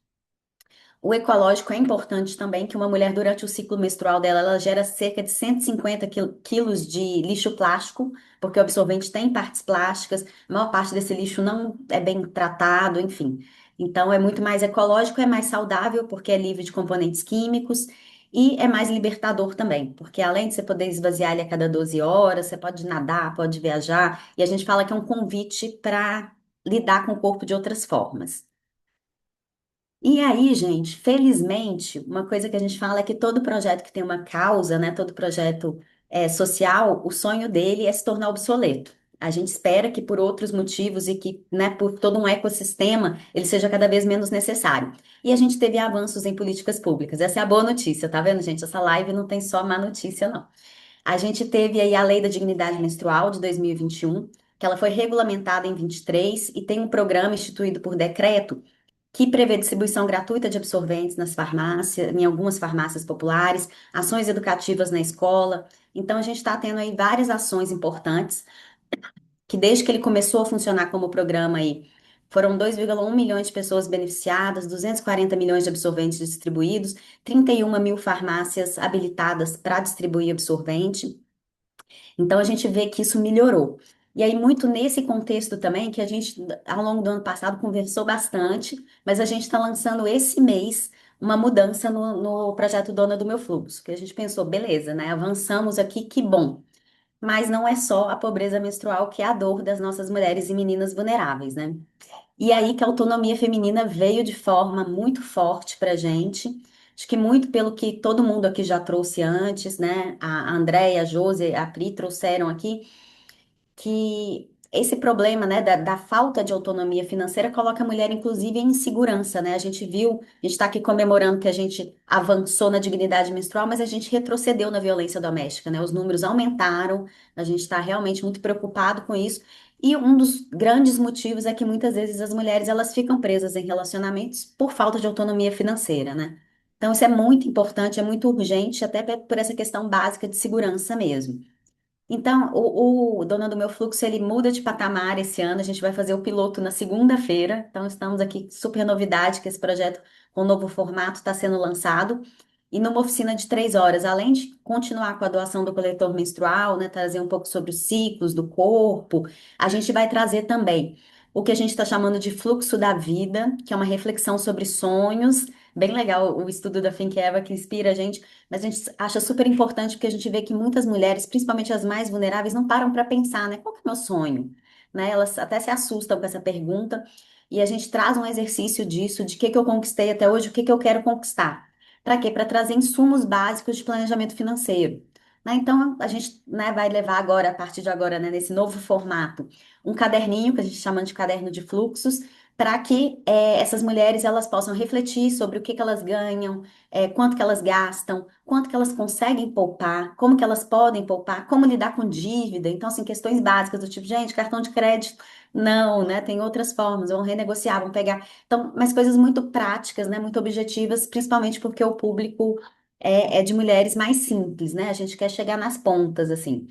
O ecológico é importante também, que uma mulher, durante o ciclo menstrual dela, ela gera cerca de 150 quilos de lixo plástico, porque o absorvente tem partes plásticas, a maior parte desse lixo não é bem tratado, enfim. Então, é muito mais ecológico, é mais saudável, porque é livre de componentes químicos, e é mais libertador também, porque além de você poder esvaziar ele a cada 12 horas, você pode nadar, pode viajar, e a gente fala que é um convite para lidar com o corpo de outras formas. E aí, gente, felizmente, uma coisa que a gente fala é que todo projeto que tem uma causa, né, todo projeto social, o sonho dele é se tornar obsoleto. A gente espera que por outros motivos e que, né, por todo um ecossistema, ele seja cada vez menos necessário. E a gente teve avanços em políticas públicas. Essa é a boa notícia, tá vendo, gente? Essa live não tem só má notícia, não. A gente teve aí a Lei da Dignidade Menstrual de 2021, que ela foi regulamentada em 23 e tem um programa instituído por decreto que prevê distribuição gratuita de absorventes nas farmácias, em algumas farmácias populares, ações educativas na escola. Então, a gente está tendo aí várias ações importantes, que desde que ele começou a funcionar como programa aí, foram 2,1 milhões de pessoas beneficiadas, 240 milhões de absorventes distribuídos, 31 mil farmácias habilitadas para distribuir absorvente. Então a gente vê que isso melhorou. E aí, muito nesse contexto também, que a gente, ao longo do ano passado, conversou bastante, mas a gente está lançando esse mês uma mudança no projeto Dona do Meu Fluxo, que a gente pensou, beleza, né? Avançamos aqui, que bom. Mas não é só a pobreza menstrual que é a dor das nossas mulheres e meninas vulneráveis, né? E aí que a autonomia feminina veio de forma muito forte para a gente. Acho que muito pelo que todo mundo aqui já trouxe antes, né? A Andréia, a Josi, a Pri trouxeram aqui, que esse problema, né, da falta de autonomia financeira coloca a mulher, inclusive, em insegurança, né? A gente viu, a gente está aqui comemorando que a gente avançou na dignidade menstrual, mas a gente retrocedeu na violência doméstica, né? Os números aumentaram, a gente está realmente muito preocupado com isso. E um dos grandes motivos é que muitas vezes as mulheres elas ficam presas em relacionamentos por falta de autonomia financeira, né? Então, isso é muito importante, é muito urgente, até por essa questão básica de segurança mesmo. Então, o Dona do Meu Fluxo, ele muda de patamar esse ano. A gente vai fazer o piloto na segunda-feira. Então, estamos aqui, super novidade, que esse projeto com um novo formato está sendo lançado. E numa oficina de 3 horas, além de continuar com a doação do coletor menstrual, né, trazer um pouco sobre os ciclos do corpo, a gente vai trazer também o que a gente está chamando de fluxo da vida, que é uma reflexão sobre sonhos. Bem legal o estudo da Think Eva, que inspira a gente, mas a gente acha super importante porque a gente vê que muitas mulheres, principalmente as mais vulneráveis, não param para pensar, né? Qual que é o meu sonho? Né? Elas até se assustam com essa pergunta. E a gente traz um exercício disso, de o que que eu conquistei até hoje, o que que eu quero conquistar. Para quê? Para trazer insumos básicos de planejamento financeiro. Né? Então, a gente, né, vai levar agora, a partir de agora, né, nesse novo formato, um caderninho, que a gente chama de caderno de fluxos, para que essas mulheres elas possam refletir sobre o que que elas ganham, quanto que elas gastam, quanto que elas conseguem poupar, como que elas podem poupar, como lidar com dívida. Então, assim, questões básicas do tipo, gente, cartão de crédito, não, né? Tem outras formas, vão renegociar, vão pegar. Então, mas coisas muito práticas, né? Muito objetivas, principalmente porque o público é de mulheres mais simples, né? A gente quer chegar nas pontas, assim.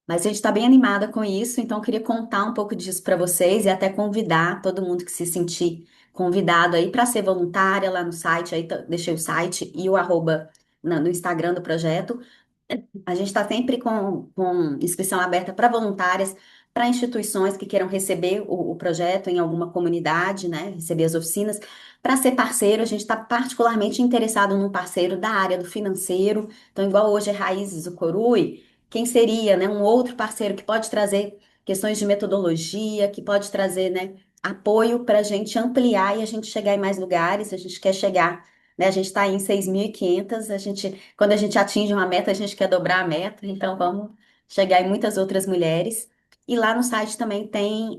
Mas a gente está bem animada com isso, então eu queria contar um pouco disso para vocês e até convidar todo mundo que se sentir convidado aí para ser voluntária lá no site, aí deixei o site e o arroba no Instagram do projeto. A gente está sempre com inscrição aberta para voluntárias, para instituições que queiram receber o projeto em alguma comunidade, né? Receber as oficinas. Para ser parceiro, a gente está particularmente interessado num parceiro da área do financeiro. Então, igual hoje é Raízes, o Corui, quem seria, né, um outro parceiro que pode trazer questões de metodologia, que pode trazer, né, apoio para a gente ampliar e a gente chegar em mais lugares. A gente quer chegar, né? A gente está em 6.500, quando a gente atinge uma meta, a gente quer dobrar a meta, então vamos chegar em muitas outras mulheres. E lá no site também tem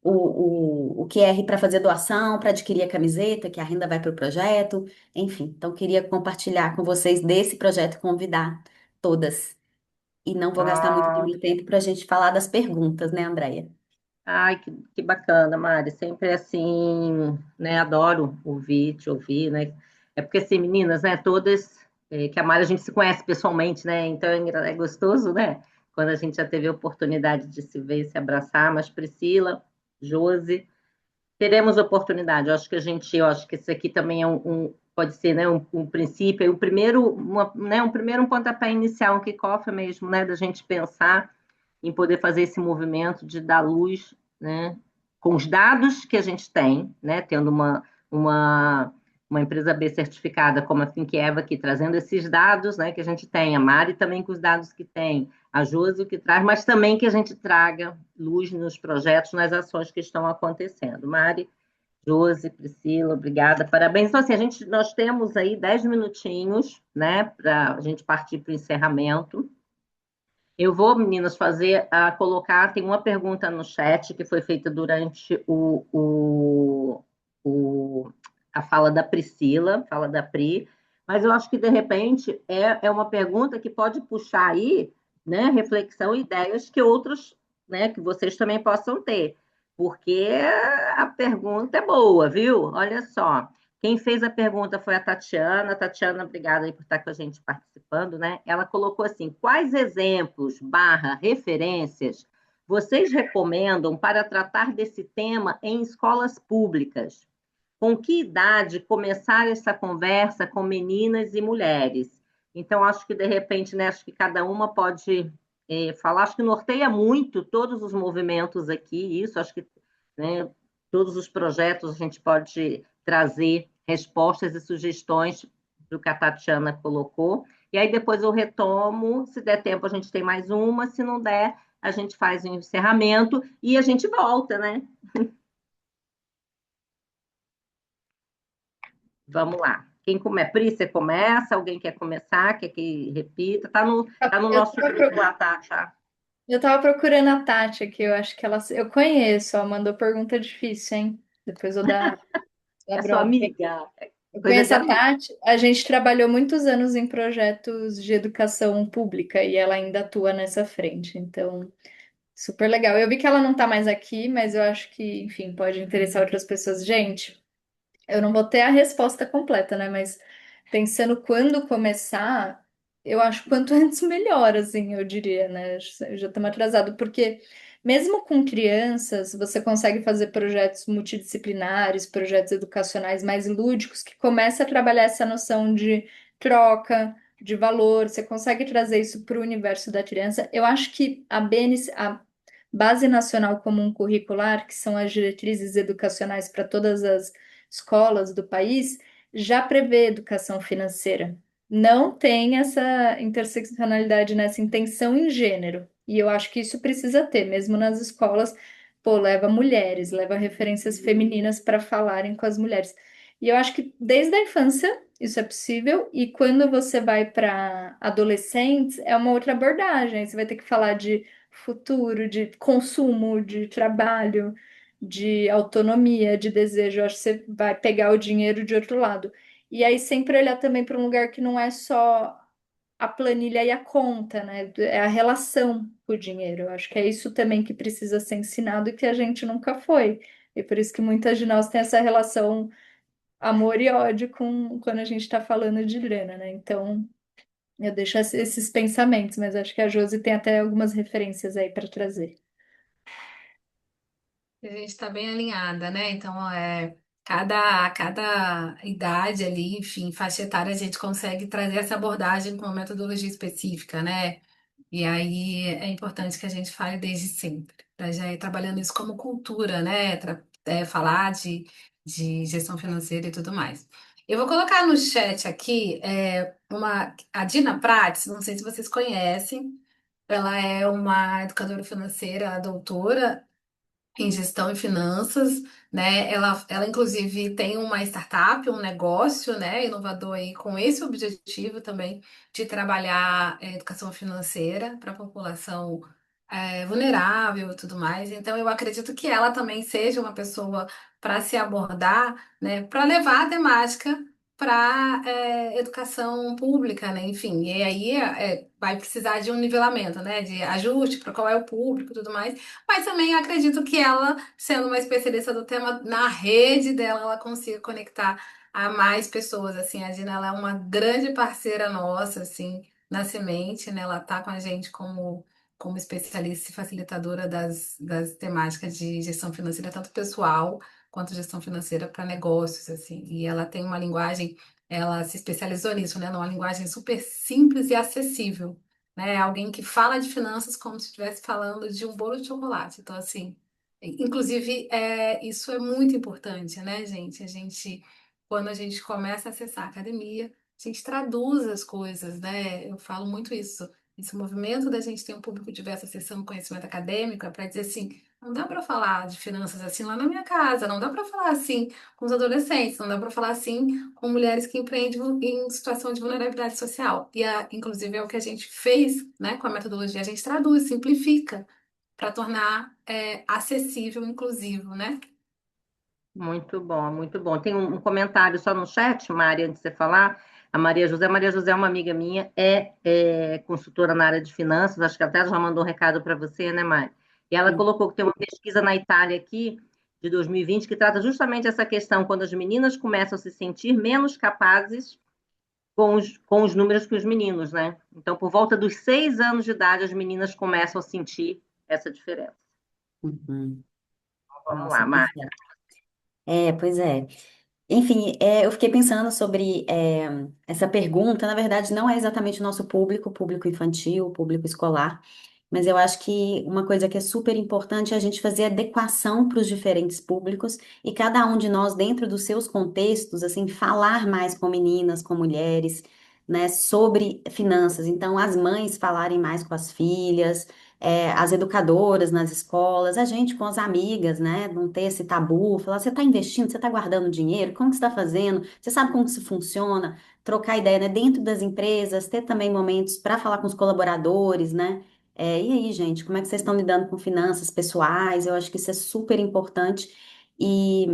o QR para fazer doação, para adquirir a camiseta, que a renda vai para o projeto, enfim. Então, queria compartilhar com vocês desse projeto e convidar todas. E não vou gastar muito do Ah, meu tempo para a gente falar das perguntas, né, Andréia? ai, que bacana, Mari. Sempre assim, né? Adoro ouvir, te ouvir, né? É porque assim, meninas, né? Todas que a Mari a gente se conhece pessoalmente, né? Então é gostoso, né? Quando a gente já teve a oportunidade de se ver e se abraçar. Mas Priscila, Josi, teremos oportunidade. Eu acho que esse aqui também é pode ser, né? Um princípio, o primeiro, né? Um primeiro um pontapé inicial, um kick-off mesmo, né? Da gente pensar em poder fazer esse movimento de dar luz, né, com os dados que a gente tem, né, tendo uma, uma empresa B certificada como a Finqueva aqui, trazendo esses dados, né, que a gente tem, a Mari também com os dados que tem, a Josi o que traz, mas também que a gente traga luz nos projetos, nas ações que estão acontecendo. Mari, Josi, Priscila, obrigada, parabéns. Então, assim, nós temos aí 10 minutinhos, né, para a gente partir para o encerramento. Eu vou, meninas, colocar, tem uma pergunta no chat que foi feita durante a fala da Priscila, fala da Pri, mas eu acho que, de repente, é uma pergunta que pode puxar aí, né, reflexão e ideias que outros, né, que vocês também possam ter, porque a pergunta é boa, viu? Olha só. Quem fez a pergunta foi a Tatiana. Tatiana, obrigada aí por estar com a gente participando, né? Ela colocou assim: quais exemplos, referências, vocês recomendam para tratar desse tema em escolas públicas? Com que idade começar essa conversa com meninas e mulheres? Então, acho que, de repente, né, acho que cada uma pode falar, acho que norteia muito todos os movimentos aqui, isso, acho que, né, todos os projetos a gente pode trazer respostas e sugestões do que a Tatiana colocou, e aí depois eu retomo, se der tempo a gente tem mais uma, se não der, a gente faz um encerramento e a gente volta, né? Vamos lá. Quem começa? Pri, você começa? Alguém quer começar? Quer que repita? Tá no Eu nosso estava grupo lá, tá? eu tava procurando a Tati aqui, eu acho que ela. Eu conheço, ela mandou pergunta difícil, hein? Depois eu dar É sua bronca. amiga. Eu Coisa conheço de a amiga. Tati, a gente trabalhou muitos anos em projetos de educação pública e ela ainda atua nessa frente, então, super legal. Eu vi que ela não tá mais aqui, mas eu acho que, enfim, pode interessar outras pessoas. Gente, eu não vou ter a resposta completa, né? Mas pensando quando começar, eu acho quanto antes melhor, assim, eu diria, né? Já estamos atrasados, porque mesmo com crianças, você consegue fazer projetos multidisciplinares, projetos educacionais mais lúdicos, que começa a trabalhar essa noção de troca, de valor, você consegue trazer isso para o universo da criança. Eu acho que a Base Nacional Comum Curricular, que são as diretrizes educacionais para todas as escolas do país, já prevê educação financeira. Não tem essa interseccionalidade nessa intenção em gênero. E eu acho que isso precisa ter, mesmo nas escolas, pô, leva mulheres, leva referências femininas para falarem com as mulheres. E eu acho que desde a infância isso é possível, e quando você vai para adolescentes, é uma outra abordagem. Você vai ter que falar de futuro, de consumo, de trabalho, de autonomia, de desejo. Eu acho que você vai pegar o dinheiro de outro lado. E aí sempre olhar também para um lugar que não é só a planilha e a conta, né? É a relação com o dinheiro. Eu acho que é isso também que precisa ser ensinado e que a gente nunca foi. E por isso que muitas de nós têm essa relação amor e ódio com quando a gente está falando de grana, né? Então, eu deixo esses pensamentos, mas acho que a Josi tem até algumas referências aí para trazer. A gente está bem alinhada, né? Então, cada idade ali, enfim, faixa etária, a gente consegue trazer essa abordagem com uma metodologia específica, né? E aí é importante que a gente fale desde sempre, para já ir trabalhando isso como cultura, né? Falar de gestão financeira e tudo mais. Eu vou colocar no chat aqui a Dina Prates, não sei se vocês conhecem, ela é uma educadora financeira, doutora em gestão e finanças, né? Ela inclusive tem uma startup, um negócio, né, inovador aí com esse objetivo também de trabalhar educação financeira para a população vulnerável e tudo mais. Então, eu acredito que ela também seja uma pessoa para se abordar, né, para levar a temática para educação pública, né? Enfim, e aí vai precisar de um nivelamento, né, de ajuste para qual é o público e tudo mais. Mas também acredito que ela, sendo uma especialista do tema, na rede dela, ela consiga conectar a mais pessoas, assim. A Dina, ela é uma grande parceira nossa, assim, na Semente, né? Ela tá com a gente como especialista e facilitadora das temáticas de gestão financeira, tanto pessoal quanto gestão financeira para negócios, assim. E ela tem uma linguagem, ela se especializou nisso, né? Numa linguagem super simples e acessível, né? Alguém que fala de finanças como se estivesse falando de um bolo de chocolate. Então, assim, inclusive, isso é muito importante, né, gente? Quando a gente começa a acessar a academia, a gente traduz as coisas, né? Eu falo muito isso. Esse movimento da gente ter um público diverso acessando conhecimento acadêmico é para dizer assim, Não dá para falar de finanças assim lá na minha casa, não dá para falar assim com os adolescentes, não dá para falar assim com mulheres que empreendem em situação de vulnerabilidade social. Inclusive, é o que a gente fez, né, com a metodologia, a gente traduz, simplifica para tornar acessível, inclusivo, né? Muito bom, muito bom. Tem um comentário só no chat, Mari, antes de você falar. A Maria José. Maria José é uma amiga minha, é consultora na área de finanças, acho que até já mandou um recado para você, né, Mari? E ela colocou que tem uma pesquisa na Itália aqui, de 2020, que trata justamente essa questão, quando as meninas começam a se sentir menos capazes com os números que os meninos, né? Então, por volta dos 6 anos de idade, as meninas começam a sentir essa diferença. Uhum. Vamos Nossa, lá, Mari. perfeito. Pois é. Enfim, eu fiquei pensando sobre essa pergunta. Na verdade, não é exatamente o nosso público, público infantil, público escolar, mas eu acho que uma coisa que é super importante é a gente fazer adequação para os diferentes públicos e cada um de nós, dentro dos seus contextos, assim, falar mais com meninas, com mulheres, né, sobre finanças. Então, as mães falarem mais com as filhas, as educadoras nas escolas, a gente com as amigas, né? Não ter esse tabu, falar, você está investindo, você está guardando dinheiro, como que você está fazendo? Você sabe como que isso funciona? Trocar ideia, né? Dentro das empresas, ter também momentos para falar com os colaboradores, né? E aí, gente, como é que vocês estão lidando com finanças pessoais? Eu acho que isso é super importante e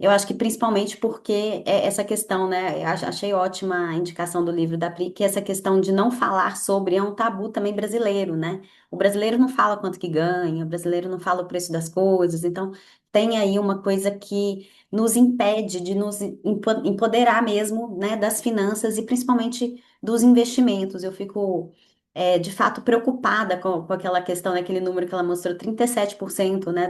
eu acho que principalmente porque essa questão, né? Achei ótima a indicação do livro da Pri, que essa questão de não falar sobre é um tabu também brasileiro, né? O brasileiro não fala quanto que ganha, o brasileiro não fala o preço das coisas, então tem aí uma coisa que nos impede de nos empoderar mesmo, né, das finanças e principalmente dos investimentos. Eu fico, de fato, preocupada com aquela questão, né, aquele número que ela mostrou, 37%, né,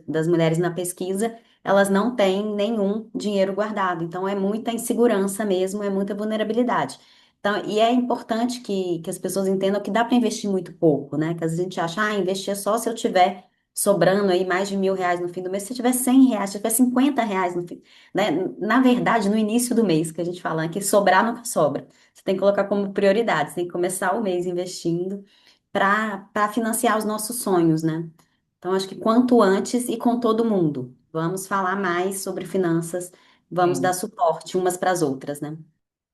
das mulheres na pesquisa, elas não têm nenhum dinheiro guardado. Então é muita insegurança mesmo, é muita vulnerabilidade. Então, e é importante que as pessoas entendam que dá para investir muito pouco, né? Que às vezes a gente acha, investir é só se eu tiver sobrando aí mais de R$ 1.000 no fim do mês. Se tiver R$ 100, se tiver R$ 50 no fim, né? Na verdade, no início do mês, que a gente fala, né, que sobrar nunca sobra. Você tem que colocar como prioridade, você tem que começar o mês investindo para financiar os nossos sonhos, né? Então, acho que quanto antes e com todo mundo. Vamos falar mais sobre finanças, vamos dar Sim. suporte umas para as outras, né?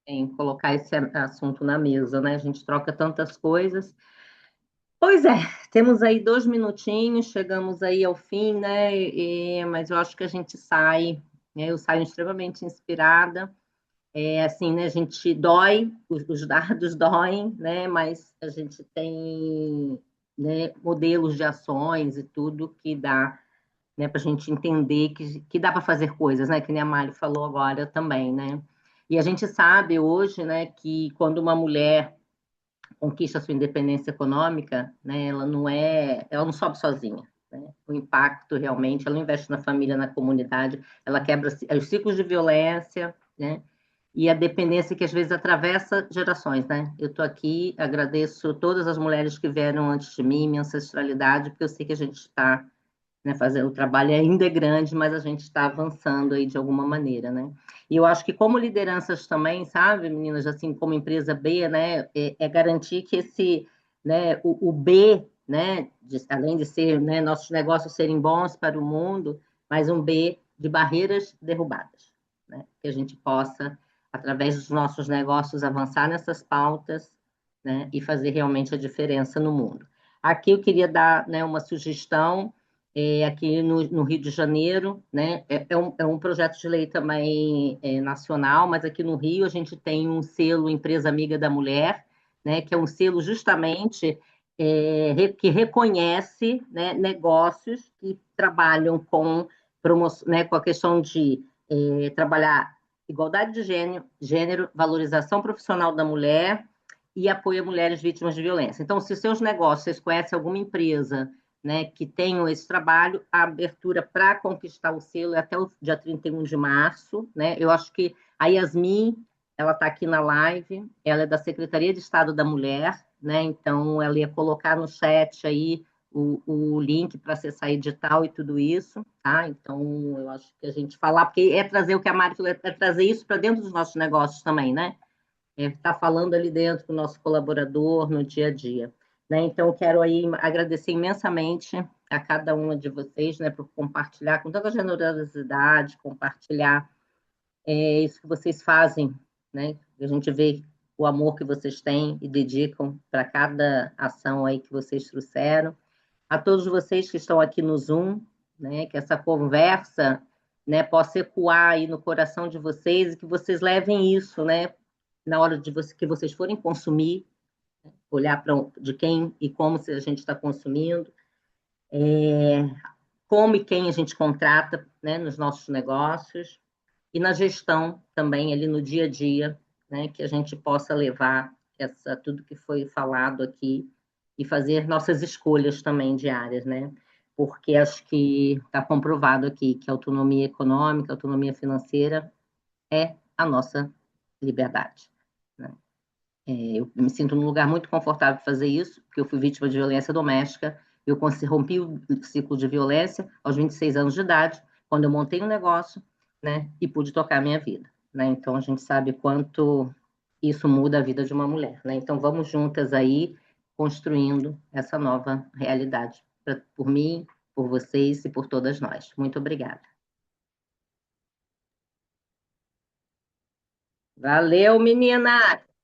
Em colocar esse assunto na mesa, né? A gente troca tantas coisas. Pois é, temos aí 2 minutinhos, chegamos aí ao fim, né? Mas eu acho que a gente sai, né? Eu saio extremamente inspirada. Assim, né? A gente dói, os dados doem, né? Mas a gente tem, né, modelos de ações e tudo que dá, né, para a gente entender que dá para fazer coisas, né? Que nem a Mari falou agora também, né? E a gente sabe hoje, né, que quando uma mulher conquista a sua independência econômica, né, ela não sobe sozinha, né? O impacto realmente, ela investe na família, na comunidade, ela quebra os ciclos de violência, né? E a dependência que às vezes atravessa gerações, né? Eu estou aqui, agradeço todas as mulheres que vieram antes de mim, minha ancestralidade, porque eu sei que a gente está, né, fazendo o trabalho ainda é grande, mas a gente está avançando aí de alguma maneira, né? E eu acho que como lideranças também, sabe, meninas, assim, como empresa B, né, garantir que esse, né, o B, né, além de ser, né, nossos negócios serem bons para o mundo, mas um B de barreiras derrubadas, né? Que a gente possa, através dos nossos negócios, avançar nessas pautas, né, e fazer realmente a diferença no mundo. Aqui eu queria dar, né, uma sugestão aqui no Rio de Janeiro, né? É um projeto de lei também nacional, mas aqui no Rio a gente tem um selo Empresa Amiga da Mulher, né? Que é um selo justamente que reconhece, né, negócios que trabalham né, com a questão de trabalhar igualdade de gênero, valorização profissional da mulher e apoio a mulheres vítimas de violência. Então, se seus negócios, vocês conhecem alguma empresa, né, que tenham esse trabalho, a abertura para conquistar o selo é até o dia 31 de março, né? Eu acho que a Yasmin, ela está aqui na live, ela é da Secretaria de Estado da Mulher, né? Então, ela ia colocar no chat aí o link para acessar edital e tudo isso, tá? Então, eu acho que a gente falar, porque é trazer o que a Mari falou, é trazer isso para dentro dos nossos negócios também, né? Está falando ali dentro do nosso colaborador no dia a dia. Né? Então, quero aí agradecer imensamente a cada uma de vocês, né, por compartilhar com tanta generosidade, compartilhar isso que vocês fazem, né? A gente vê o amor que vocês têm e dedicam para cada ação aí que vocês trouxeram. A todos vocês que estão aqui no Zoom, né, que essa conversa, né, possa ecoar aí no coração de vocês e que vocês levem isso, né, na hora que vocês forem consumir, olhar para de quem e como a gente está consumindo, como e quem a gente contrata, né, nos nossos negócios e na gestão também ali no dia a dia, né, que a gente possa levar tudo que foi falado aqui e fazer nossas escolhas também diárias, né? Porque acho que está comprovado aqui que a autonomia econômica, a autonomia financeira é a nossa liberdade, né? Eu me sinto num lugar muito confortável de fazer isso, porque eu fui vítima de violência doméstica, eu rompi o ciclo de violência aos 26 anos de idade, quando eu montei um negócio, né, e pude tocar a minha vida, né? Então a gente sabe quanto isso muda a vida de uma mulher, né? Então vamos juntas aí construindo essa nova realidade por mim, por vocês e por todas nós. Muito obrigada. Valeu, menina!